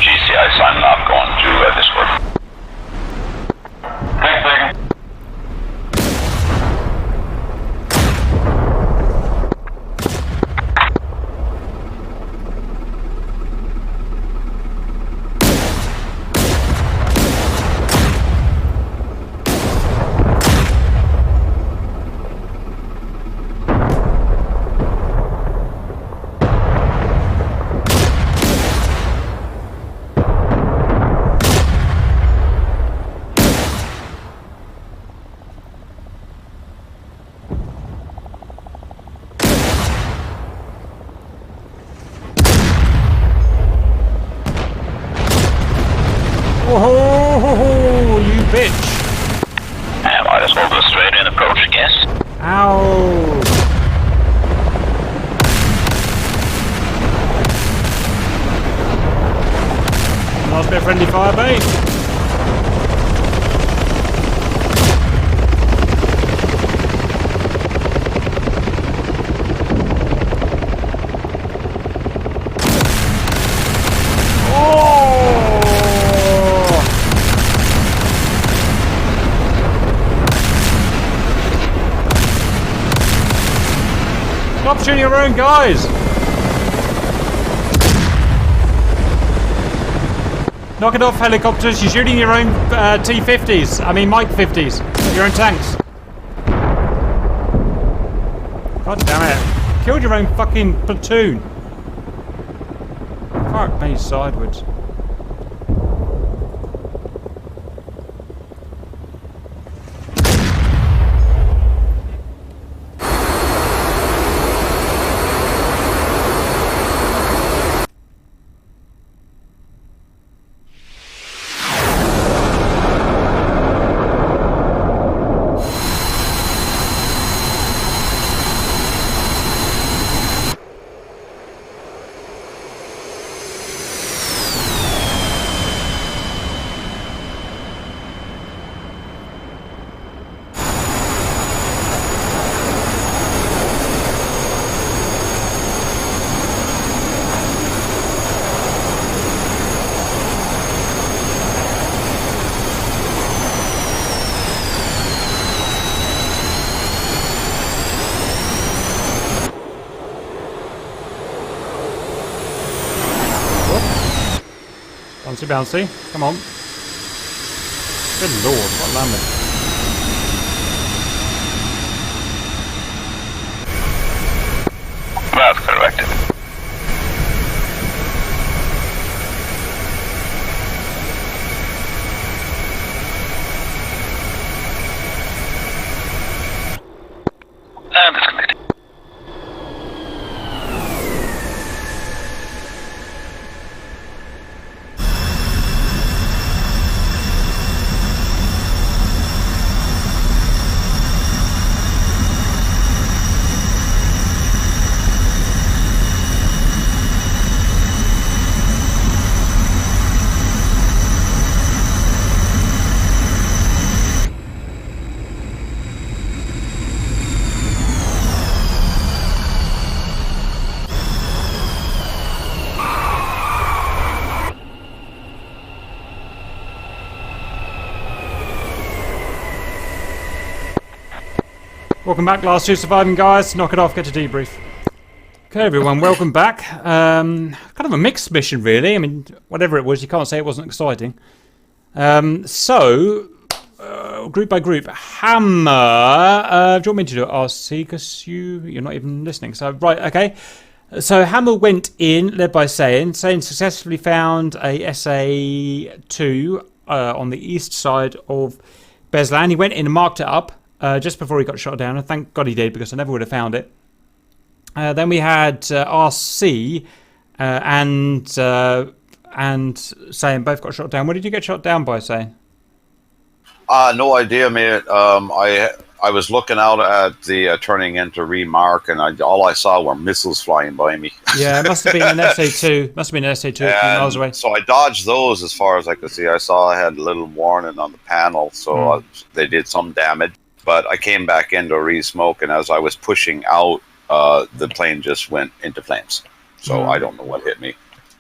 GCI signing off, going to Discord. Thanks, Megan. Oh, you bitch. Might as well go straight in, approach, I guess. Ow. Last bit of friendly fire, babe. Stop shooting your own guys! Knock it off, helicopters. You're shooting your own T-50s. I mean, Mike 50s. Your own tanks. God damn it. Killed your own fucking platoon. Fuck me sideways. Bouncy, bouncy. Come on. Good lord, what landing. That's corrected. And disconnected. Welcome back, last two surviving guys. Knock it off, get to debrief. Okay, everyone, welcome back. Kind of a mixed mission, really. I mean, whatever it was, you can't say it wasn't exciting. Group by group. Hammer. Do you want me to do it, RC? Because you're not even listening. So, right, okay. So, Hammer went in, led by Sayin. Sayin successfully found a SA2 on the east side of Beslan. He went in and marked it up. Just before he got shot down, and thank God he did, because I never would have found it. Then we had RC and Sayin both got shot down. What did you get shot down by, Sayin? No idea, mate. I was looking out at the turning into remark, and all I saw were missiles flying by me. Yeah, it must have been an SA2. Must have been an SA2 a few miles away. So I dodged those as far as I could see. I saw I had a little warning on the panel, so they did some damage. But I came back into re-smoke, and as I was pushing out, the plane just went into flames. So I don't know what hit me.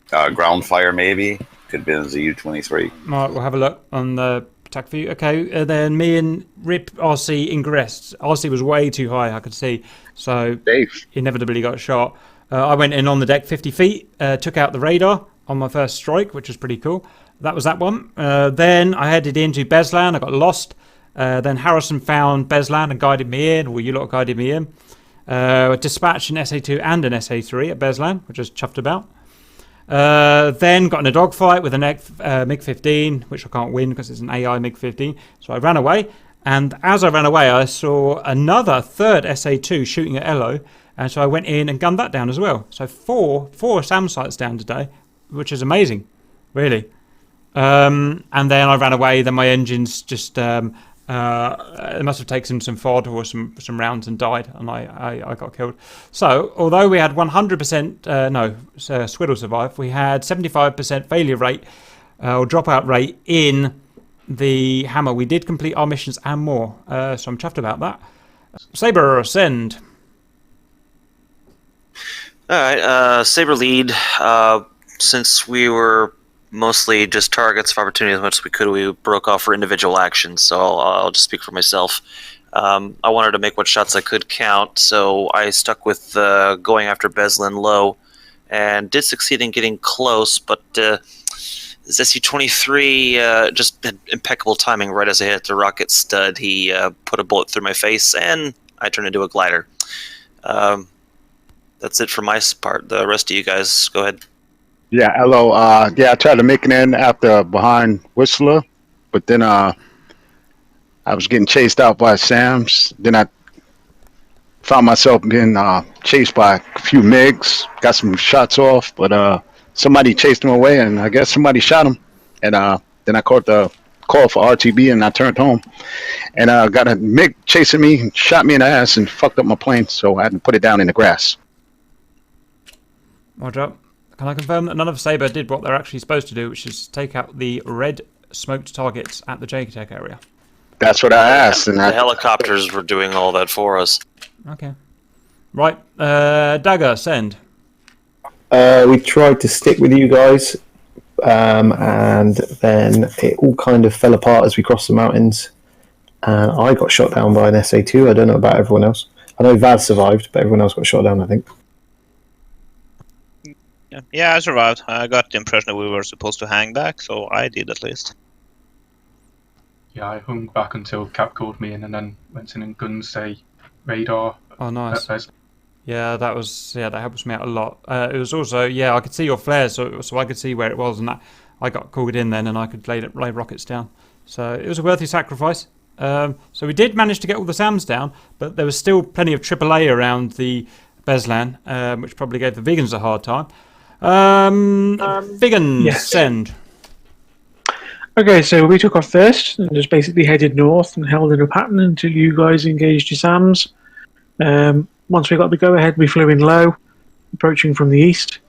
Ground fire, maybe. Could have been the U-23. Right, we'll have a look on the Tacview. Okay, then me and Rip RC ingressed. RC was way too high, I could see. So Dave inevitably got shot. I went in on the deck 50 feet, took out the radar on my first strike, which was pretty cool. That was that one. Then I headed into Beslan. I got lost. Then Harrison found Beslan and guided me in, or you lot guided me in. Dispatched an SA2 and an SA3 at Beslan, which I was chuffed about. Then got in a dogfight with an MiG-15, which I can't win because it's an AI MiG-15. So I ran away, and as I ran away, I saw another third SA2 shooting at Elo, and so I went in and gunned that down as well. So four SAM sites down today, which is amazing, really. And then I ran away. Then my engines just it must have taken some fod or some rounds and died, and I got killed. So although we had 100% Squiddle survived, we had 75% failure rate or dropout rate in the Hammer. We did complete our missions and more, so I'm chuffed about that. Saber, send. All right, Saber lead. Since we were mostly just targets of opportunity as much as we could, we broke off for individual actions, so I'll just speak for myself. I wanted to make what shots I could count, so I stuck with going after Beslan low, and did succeed in getting close, but SU-23 just had impeccable timing. Right as I hit the rocket stud, he put a bullet through my face, and I turned into a glider. That's it for my part. The rest of you guys, go ahead. Yeah, hello. I tried to make it in after behind Whistler, but then I was getting chased out by SAMs. Then I found myself being chased by a few MiGs. Got some shots off, but somebody chased him away, and I guess somebody shot him. And then I caught the call for RTB, and I turned home. And got a MiG chasing me, and shot me in the ass, and fucked up my plane, so I had to put it down in the grass. Roger. Can I confirm that none of Saber did what they're actually supposed to do, which is take out the red smoked targets at the JTech area? That's what I asked. And the helicopters were doing all that for us. Okay. Right. Dagger, send. We tried to stick with you guys, and then it all kind of fell apart as we crossed the mountains. And I got shot down by an SA2. I don't know about everyone else. I know Vaz survived, but everyone else got shot down, I think. Yeah, I survived. I got the impression that we were supposed to hang back, so I did at least. Yeah, I hung back until Cap called me in, and then went in and gunned a radar. Oh, nice. At Yeah, that helps me out a lot. It was also, I could see your flares, so I could see where it was, and that I got called in then, and I could lay rockets down. So it was a worthy sacrifice. So we did manage to get all the SAMs down, but there was still plenty of AAA around the Beslan, which probably gave the vegans a hard time. Vegans, yes. send. Okay, so we took off first and just basically headed north and held in a pattern until you guys engaged your SAMs. Once we got the go-ahead, we flew in low, approaching from the east.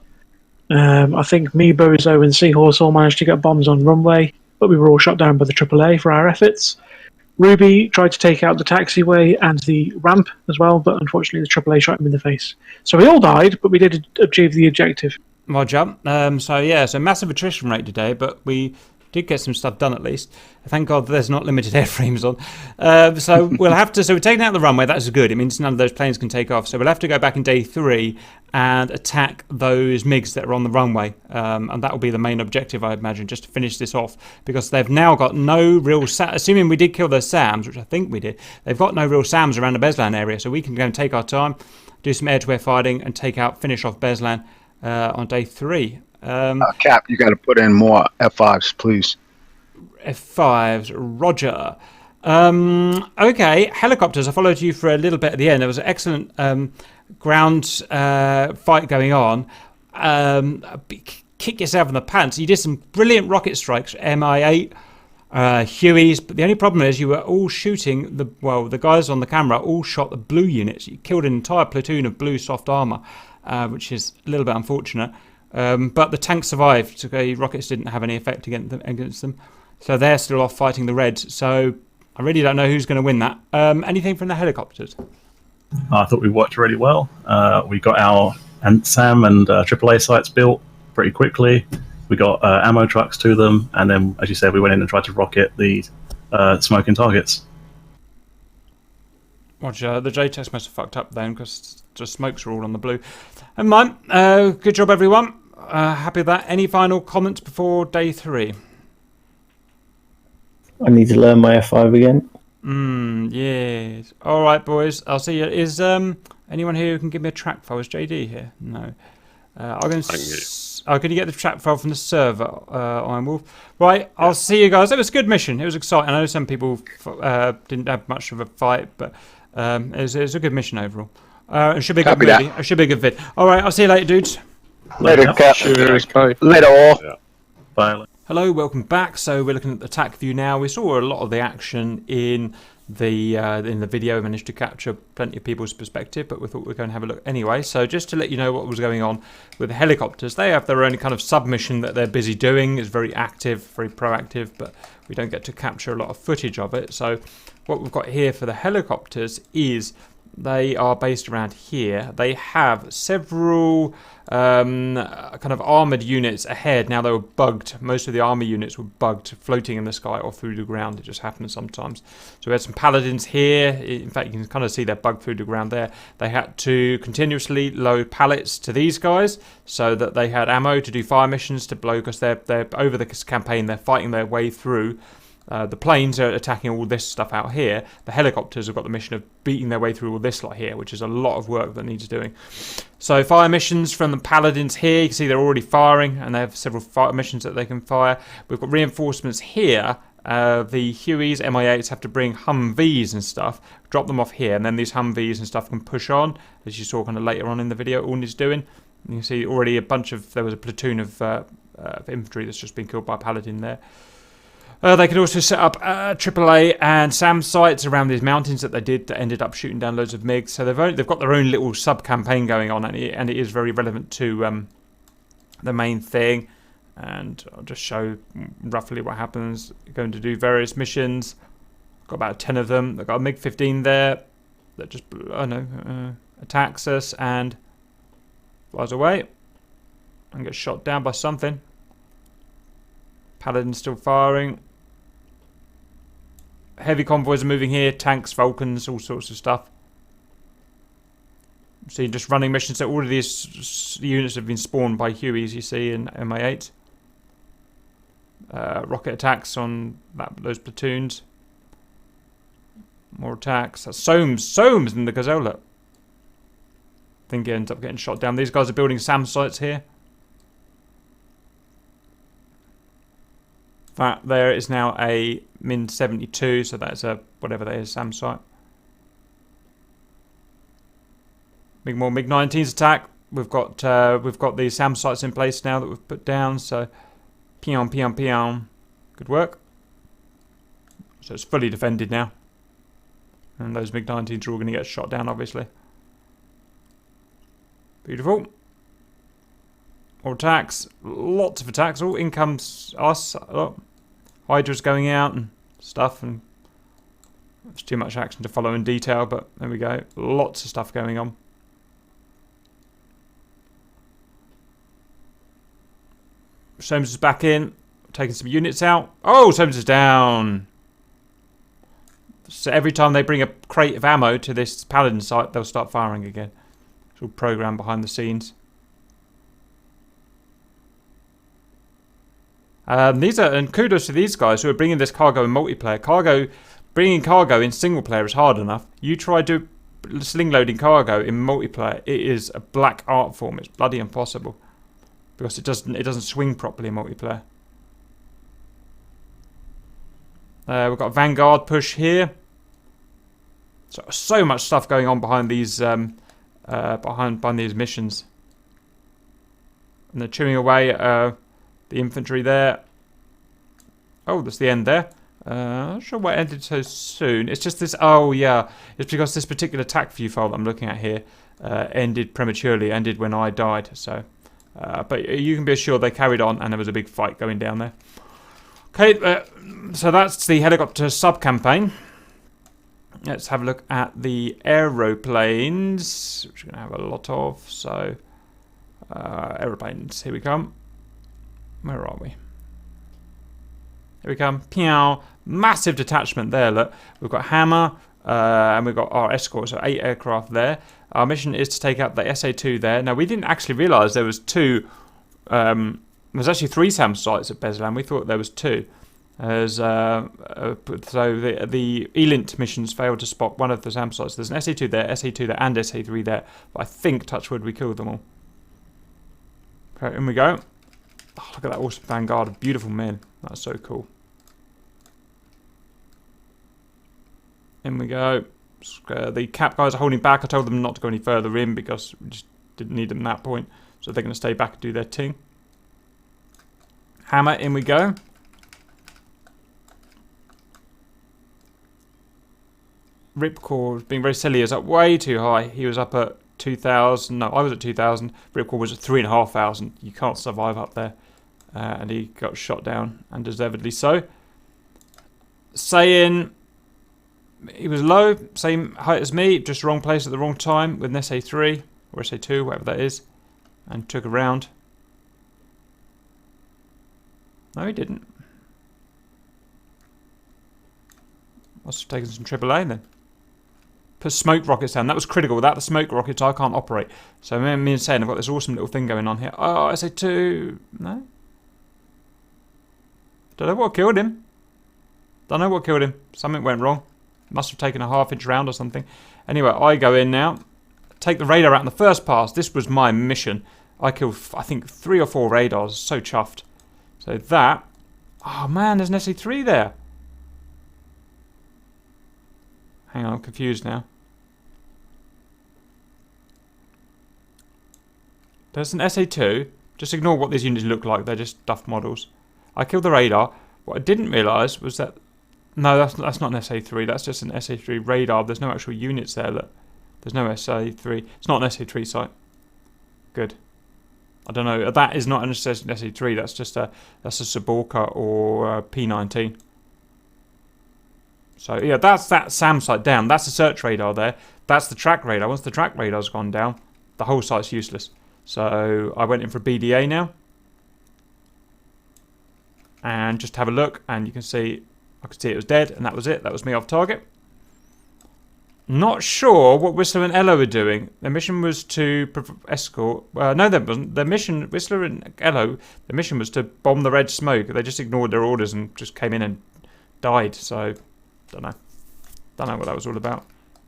I think me, Bozo, and Seahorse all managed to get bombs on runway, but we were all shot down by the AAA for our efforts. Ruby tried to take out the taxiway and the ramp as well, but unfortunately the AAA shot him in the face. So we all died, but we did achieve the objective. Roger. So massive attrition rate today, but we did get some stuff done at least. Thank God there's not limited airframes on. So we'll have to. So we're taking out the runway. That's good. It means none of those planes can take off. So we'll have to go back in day 3 and attack those MiGs that are on the runway, and that will be the main objective, I imagine, just to finish this off, because they've now got no real. Assuming we did kill those SAMs, which I think we did, they've got no real SAMs around the Beslan area, so we can go and take our time, do some air-to-air fighting, and finish off Beslan on day 3. Cap, you got to put in more F5s, please. F5s, roger. Okay, helicopters. I followed you for a little bit at the end. There was an excellent ground fight going on. Kick yourself in the pants. You did some brilliant rocket strikes, MI8, Hueys, but the only problem is you were all shooting the guys on the camera all shot the blue units. You killed an entire platoon of blue soft armor, which is a little bit unfortunate. But the tanks survived. So the rockets didn't have any effect against them. So they're still off fighting the Reds. So I really don't know who's going to win that. Anything from the helicopters? I thought we worked really well. We got our SAM and AAA sites built pretty quickly. We got ammo trucks to them. And then, as you said, we went in and tried to rocket the smoking targets. Roger. The JTEX must have fucked up then, because the smokes are all on the blue. And mine. Good job, everyone. Happy with that. Any final comments before day 3? I need to learn my F5 again. Yes. All right, boys. I'll see you. Is anyone here who can give me a track file? Is JD here? No. Can you get the track file from the server, Iron Wolf? Right. I'll see you guys. It was a good mission. It was exciting. I know some people didn't have much of a fight, but it was a good mission overall. It should be a good movie. It should be a good vid. All right. I'll see you later, dudes. Later, Cap. Cheers, bye. Later, all. Yeah. Bye. Hello, welcome back. So we're looking at the Tacview now. We saw a lot of the action in the video. We managed to capture plenty of people's perspective, but we thought we'd go and have a look anyway. So just to let you know what was going on with the helicopters, they have their own kind of submission that they're busy doing. It's very active, very proactive, but we don't get to capture a lot of footage of it. So what we've got here for the helicopters is they are based around here. They have several kind of armoured units ahead. Now they were bugged. Most of the army units were bugged, floating in the sky or through the ground. It just happens sometimes. So we had some paladins here. In fact, you can kind of see they're bugged through the ground there. They had to continuously load pallets to these guys so that they had ammo to do fire missions to blow, because they're over the campaign. They're fighting their way through. The planes are attacking all this stuff out here. The helicopters have got the mission of beating their way through all this lot here, which is a lot of work that needs doing. So fire missions from the paladins here. You can see they're already firing, and they have several fire missions that they can fire. We've got reinforcements here. The Hueys, MI8s have to bring Humvees and stuff, drop them off here, and then these Humvees and stuff can push on, as you saw kind of later on in the video, all is doing. And you can see already there was a platoon of infantry that's just been killed by a paladin there. They could also set up AAA and SAM sites around these mountains that they did that ended up shooting down loads of MiGs. So they've got their own little sub-campaign going on, and it is very relevant to the main thing. And I'll just show roughly what happens. You're going to do various missions. Got about 10 of them. They've got a MiG-15 there that just attacks us and flies away and gets shot down by something. Paladin's still firing. Heavy convoys are moving here. Tanks, Vulcans, all sorts of stuff. See, just running missions. So all of these units have been spawned by Hueys, you see, in MA8. Rocket attacks on those platoons. More attacks. That's Soames in the Gazelle. Look. I think he ends up getting shot down. These guys are building SAM sites here. That there is now a Min 72, so that's a whatever that is, SAM site. More MiG-19s attack. We've got these SAM sites in place now that we've put down. So, peon, peon, peon. Good work. So it's fully defended now, and those MiG-19s are all going to get shot down, obviously. Beautiful. More attacks. Lots of attacks. All in comes us. Oh, Hydra's going out and stuff, and there's too much action to follow in detail, but there we go. Lots of stuff going on. Soames is back in, taking some units out. Oh, Soames is down. So every time they bring a crate of ammo to this Paladin site, they'll start firing again. It's all programmed behind the scenes. And kudos to these guys who are bringing this cargo in multiplayer. Bringing cargo in single player is hard enough. You try to sling loading cargo in multiplayer, it is a black art form. It's bloody impossible. Because it doesn't swing properly in multiplayer. We've got a Vanguard push here. So much stuff going on behind these behind these missions. And they're chewing away at the infantry there. Oh, that's the end there. I'm not sure why it ended so soon. It's just this. Oh yeah, it's because this particular Tacview file that I'm looking at here ended prematurely. Ended when I died. So. But you can be assured they carried on, and there was a big fight going down there. Okay, so that's the helicopter sub-campaign. Let's have a look at the aeroplanes, which we're going to have a lot of. So, aeroplanes, here we come. Where are we? Here we come. Pew! Massive detachment there, look. We've got Hammer, and we've got our escort, so 8 aircraft there. Our mission is to take out the SA-2 there. Now, we didn't actually realise there was 2. There's actually 3 SAM sites at Beslan. We thought there was 2. So the ELINT missions failed to spot one of the SAM sites. There's an SA-2 there, SA-2 there, and SA-3 there. But I think, touchwood, we killed them all. Okay, in we go. Oh, look at that awesome Vanguard. Beautiful men. That's so cool. In we go. The cap guys are holding back. I told them not to go any further in because we just didn't need them at that point. So they're going to stay back and do their thing. Hammer, in we go. Ripcord being very silly is up way too high. He was up at 2,000. No, I was at 2,000. Ripcord was at 3,500. You can't survive up there. And he got shot down, and deservedly so. Saying he was low, same height as me, just wrong place at the wrong time with an SA-3 or SA-2, whatever that is, and took a round. No, he didn't. Must have taken some AAA then. Put smoke rockets down. That was critical. Without the smoke rockets, I can't operate. So me and Sen have got this awesome little thing going on here. Oh, SA-2. No. Don't know what killed him. Don't know what killed him. Something went wrong. Must have taken a half-inch round or something. Anyway, I go in now. Take the radar out in the first pass. This was my mission. I killed, I think, 3 or 4 radars. So chuffed. So that... Oh, man, there's an SA-3 there. Hang on, I'm confused now. There's an SA-2. Just ignore what these units look like. They're just duff models. I killed the radar. What I didn't realise was that... No, that's not an SA-3. That's just an SA-3 radar. There's no actual units there. Look. There's no SA-3. It's not an SA-3 site. Good. I don't know. That is not an SA-3. That's just a Saborka or a P-19. So, yeah, that's that SAM site down. That's the search radar there. That's the track radar. Once the track radar's gone down, the whole site's useless. So, I went in for BDA now. And just have a look, and you can see, I could see it was dead, and that was it. That was me off target. Not sure what Whistler and Ello were doing. Their mission was to escort... no, that wasn't. Their mission, Whistler and Ello, their mission was to bomb the red smoke. They just ignored their orders and just came in and died. So, don't know. Don't know what that was all about.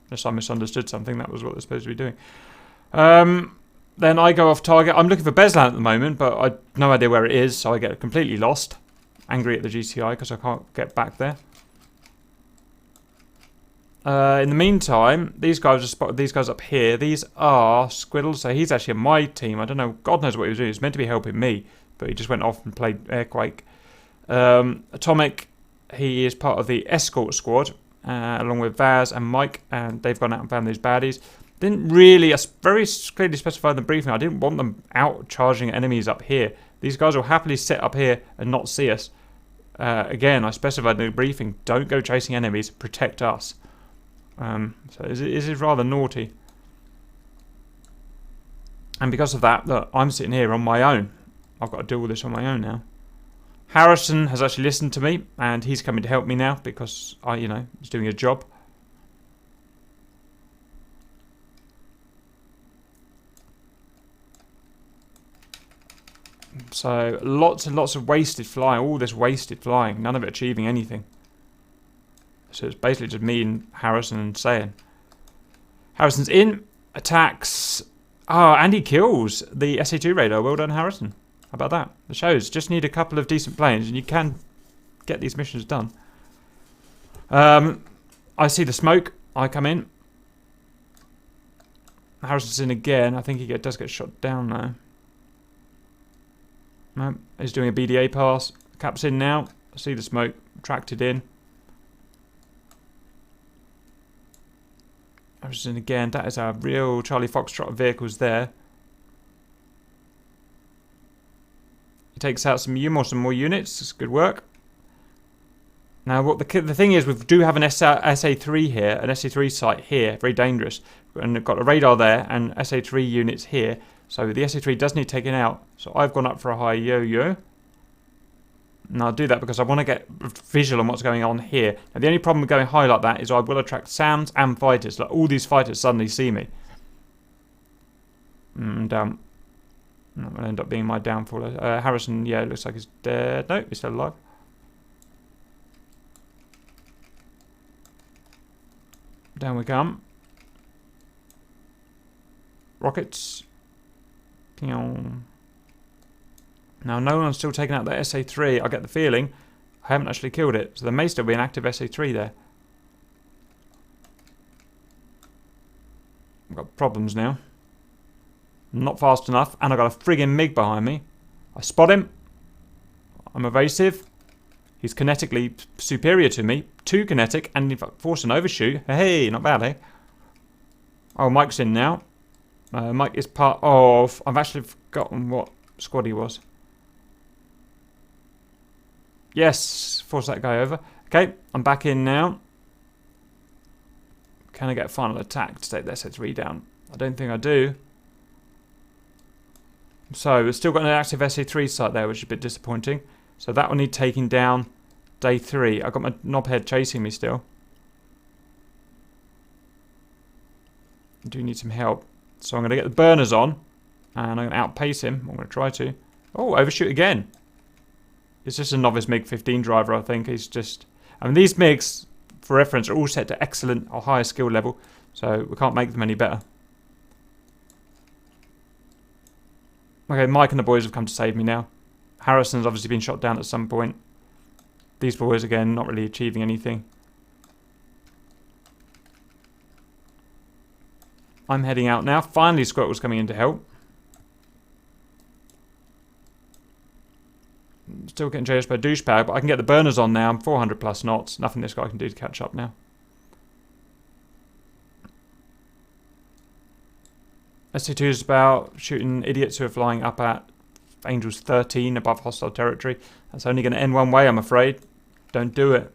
Unless I misunderstood something, that was what they're supposed to be doing. Then I go off target. I'm looking for Beslan at the moment, but I have no idea where it is, so I get completely lost. Angry at the GTI because I can't get back there. In the meantime, these guys have spotted these guys up here. These are Squiddles, so he's actually on my team. I don't know, God knows what he was doing. He was meant to be helping me, but he just went off and played Airquake. Atomic, he is part of the escort squad, along with Vaz and Mike, and they've gone out and found these baddies. Didn't really, very clearly specified in the briefing, I didn't want them out charging enemies up here. These guys will happily sit up here and not see us. Again, I specified in the briefing, don't go chasing enemies, protect us. So it is rather naughty. And because of that, look, I'm sitting here on my own. I've got to do all this on my own now. Harrison has actually listened to me, and he's coming to help me now because he's doing a job. So lots and lots of wasted flying, all this wasted flying, none of it achieving anything. So it's basically just me and Harrison and Sayan. Harrison's in, attacks. And he kills the SA2 radar. Well done, Harrison. How about that? The shows just need a couple of decent planes and you can get these missions done. I see the smoke. I come in. Harrison's in again. I think he does get shot down now. No, he's doing a BDA pass. Cap's in now. I see the smoke. Tracked it in. Harrison again. That is our real Charlie Foxtrot vehicles there. He takes out some more units. It's good work. Now, what the thing is, we do have an SA3 here, an SA3 site here, very dangerous, and we've got a radar there and SA3 units here. So the SA3 does need taken out. So I've gone up for a high yo-yo. And I'll do that because I want to get visual on what's going on here. Now, the only problem with going high like that is I will attract SAMs and fighters. Like all these fighters suddenly see me. And that will end up being my downfall. Harrison, yeah, it looks like he's dead. No, he's still alive. Down we come. Rockets. Now, no one's still taken out the SA3. I get the feeling I haven't actually killed it. So there may still be an active SA3 there. I've got problems now. I'm not fast enough. And I've got a friggin' MiG behind me. I spot him. I'm evasive. He's kinetically superior to me. Too kinetic. And if I force an overshoot. Hey, not bad, eh? Oh, Mike's in now. Mike is part of... I've actually forgotten what squad he was. Yes, force that guy over. Okay, I'm back in now. Can I get a final attack to take the SA3 down? I don't think I do. So, we've still got an active SA3 site there, which is a bit disappointing. So that will need taking down day 3. I've got my knobhead chasing me still. I do need some help. So I'm going to get the burners on. And I'm going to outpace him. I'm going to try to. Oh, overshoot again. It's just a novice MiG-15 driver, I think. He's just... I mean, these MiGs, for reference, are all set to excellent or higher skill level. So we can't make them any better. Okay, Mike and the boys have come to save me now. Harrison's obviously been shot down at some point. These boys, again, not really achieving anything. I'm heading out now. Finally, Squirtle's coming in to help. Still getting chased by a douchebag, but I can get the burners on now. I'm 400 plus knots. Nothing this guy can do to catch up now. SC2 is about shooting idiots who are flying up at Angels 13 above hostile territory. That's only going to end one way, I'm afraid. Don't do it.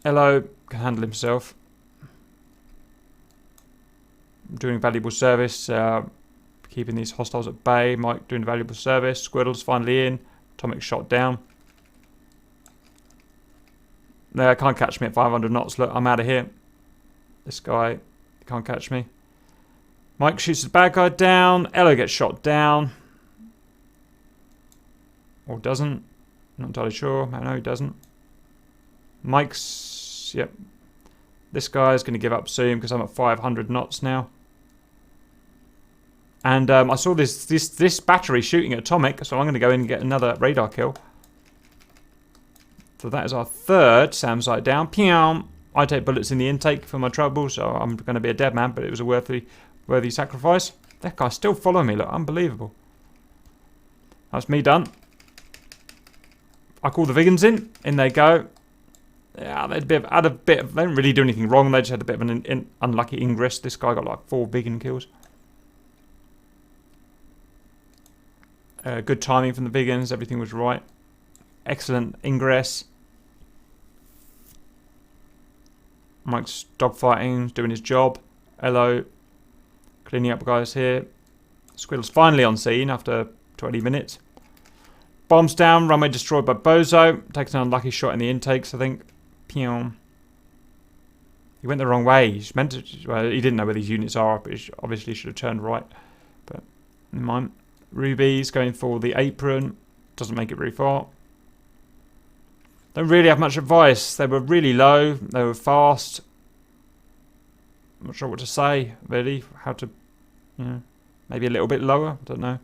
Hello, can handle himself. Doing valuable service. Keeping these hostiles at bay. Mike doing valuable service. Squirtle's finally in. Atomic shot down. No, can't catch me at 500 knots. Look, I'm out of here. This guy can't catch me. Mike shoots the bad guy down. Elo gets shot down. Or doesn't. Not entirely sure. No, he doesn't. Mike's... Yep. This guy's going to give up soon because I'm at 500 knots now. And I saw this battery shooting at Atomic, so I'm going to go in and get another radar kill. So that is our third SAM site down. Pew! I take bullets in the intake for my trouble, so I'm going to be a dead man, but it was a worthy sacrifice. That guy's still following me, look, unbelievable. That's me done. I call the Vigans in they go. Yeah, they didn't really do anything wrong, they just had a bit of an unlucky ingress. This guy got like 4 Vigan kills. Good timing from the Vigans, everything was right. Excellent ingress. Mike's dogfighting, doing his job. Hello. Cleaning up guys here. Squiddle's finally on scene after 20 minutes. Bombs down, runway destroyed by Bozo. Takes an unlucky shot in the intakes, I think. Pew. He went the wrong way. He's meant to. Well, he didn't know where these units are, but he obviously should have turned right. But never mind. Ruby's going for the apron. Doesn't make it very far. Don't really have much advice. They were really low. They were fast. I'm not sure what to say, really. How to, maybe a little bit lower. I don't know.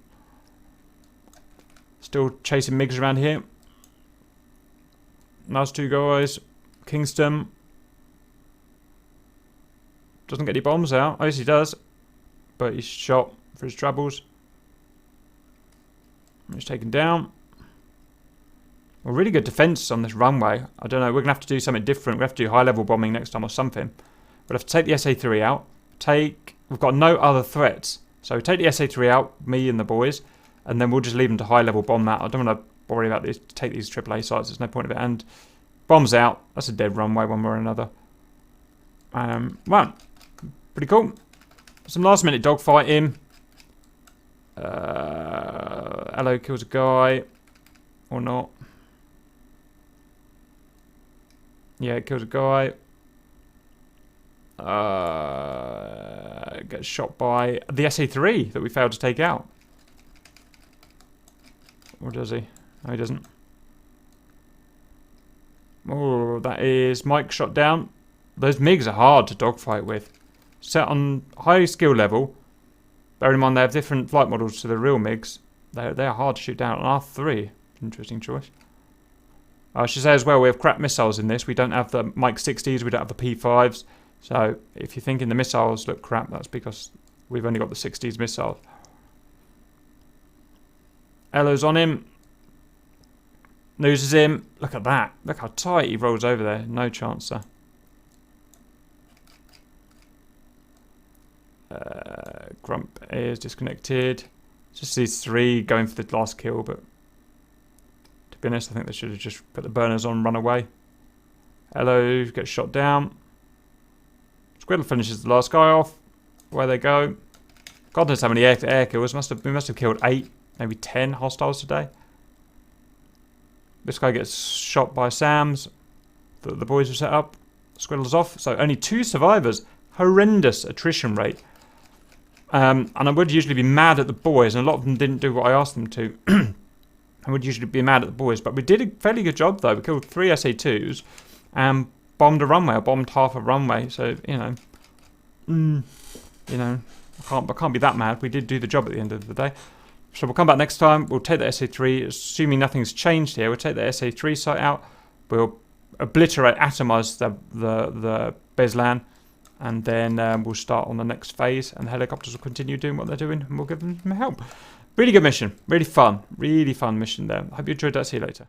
Still chasing MiGs around here. Last 2 guys. Kingston. Doesn't get any bombs out. Oh, yes, he does. But he's shot for his troubles. He's taken down. Well, really good defense on this runway. I don't know. We're going to have to do something different. We have to do high-level bombing next time or something. We'll have to take the SA-3 out. We've got no other threats. So take the SA-3 out, me and the boys, and then we'll just leave them to high-level bomb that. I don't want to worry about this. Take these AAA sites. There's no point of it. And bombs out. That's a dead runway one way or another. Well, pretty cool. Some last-minute dogfighting. Hello kills a guy. Or not. Yeah, it kills a guy. Gets shot by the SA-3 that we failed to take out. Or does he? No, he doesn't. Oh, that is Mike shot down. Those MiGs are hard to dogfight with. Set on high skill level. Bear in mind they have different flight models to the real MiGs. They're hard to shoot down on R3. Interesting choice. I should say as well, we have crap missiles in this. We don't have the Mike 60s, we don't have the P5s. So if you're thinking the missiles look crap, that's because we've only got the 60s missiles. Elo's on him. Loses him. Look at that. Look how tight he rolls over there. No chance there. Grump is disconnected. Just these 3 going for the last kill, but to be honest, I think they should have just put the burners on and run away. Hello, gets shot down. Squiddle finishes the last guy off. Away they go. God knows how many air kills. We must have killed 8, maybe 10 hostiles today. This guy gets shot by SAMs that the boys have set up. Squiddle's off. So only 2 survivors. Horrendous attrition rate. And I would usually be mad at the boys, and a lot of them didn't do what I asked them to. I would usually be mad at the boys, but we did a fairly good job though. We killed 3 SA-2s and bombed a runway, or bombed half a runway. So I can't be that mad. We did do the job at the end of the day. So we'll come back next time. We'll take the SA-3, assuming nothing's changed here. We'll take the SA-3 site out. We'll obliterate, atomize the Beslan. And then we'll start on the next phase, and the helicopters will continue doing what they're doing, and we'll give them some help. Really good mission. Really fun. Really fun mission there. I hope you enjoyed that. See you later.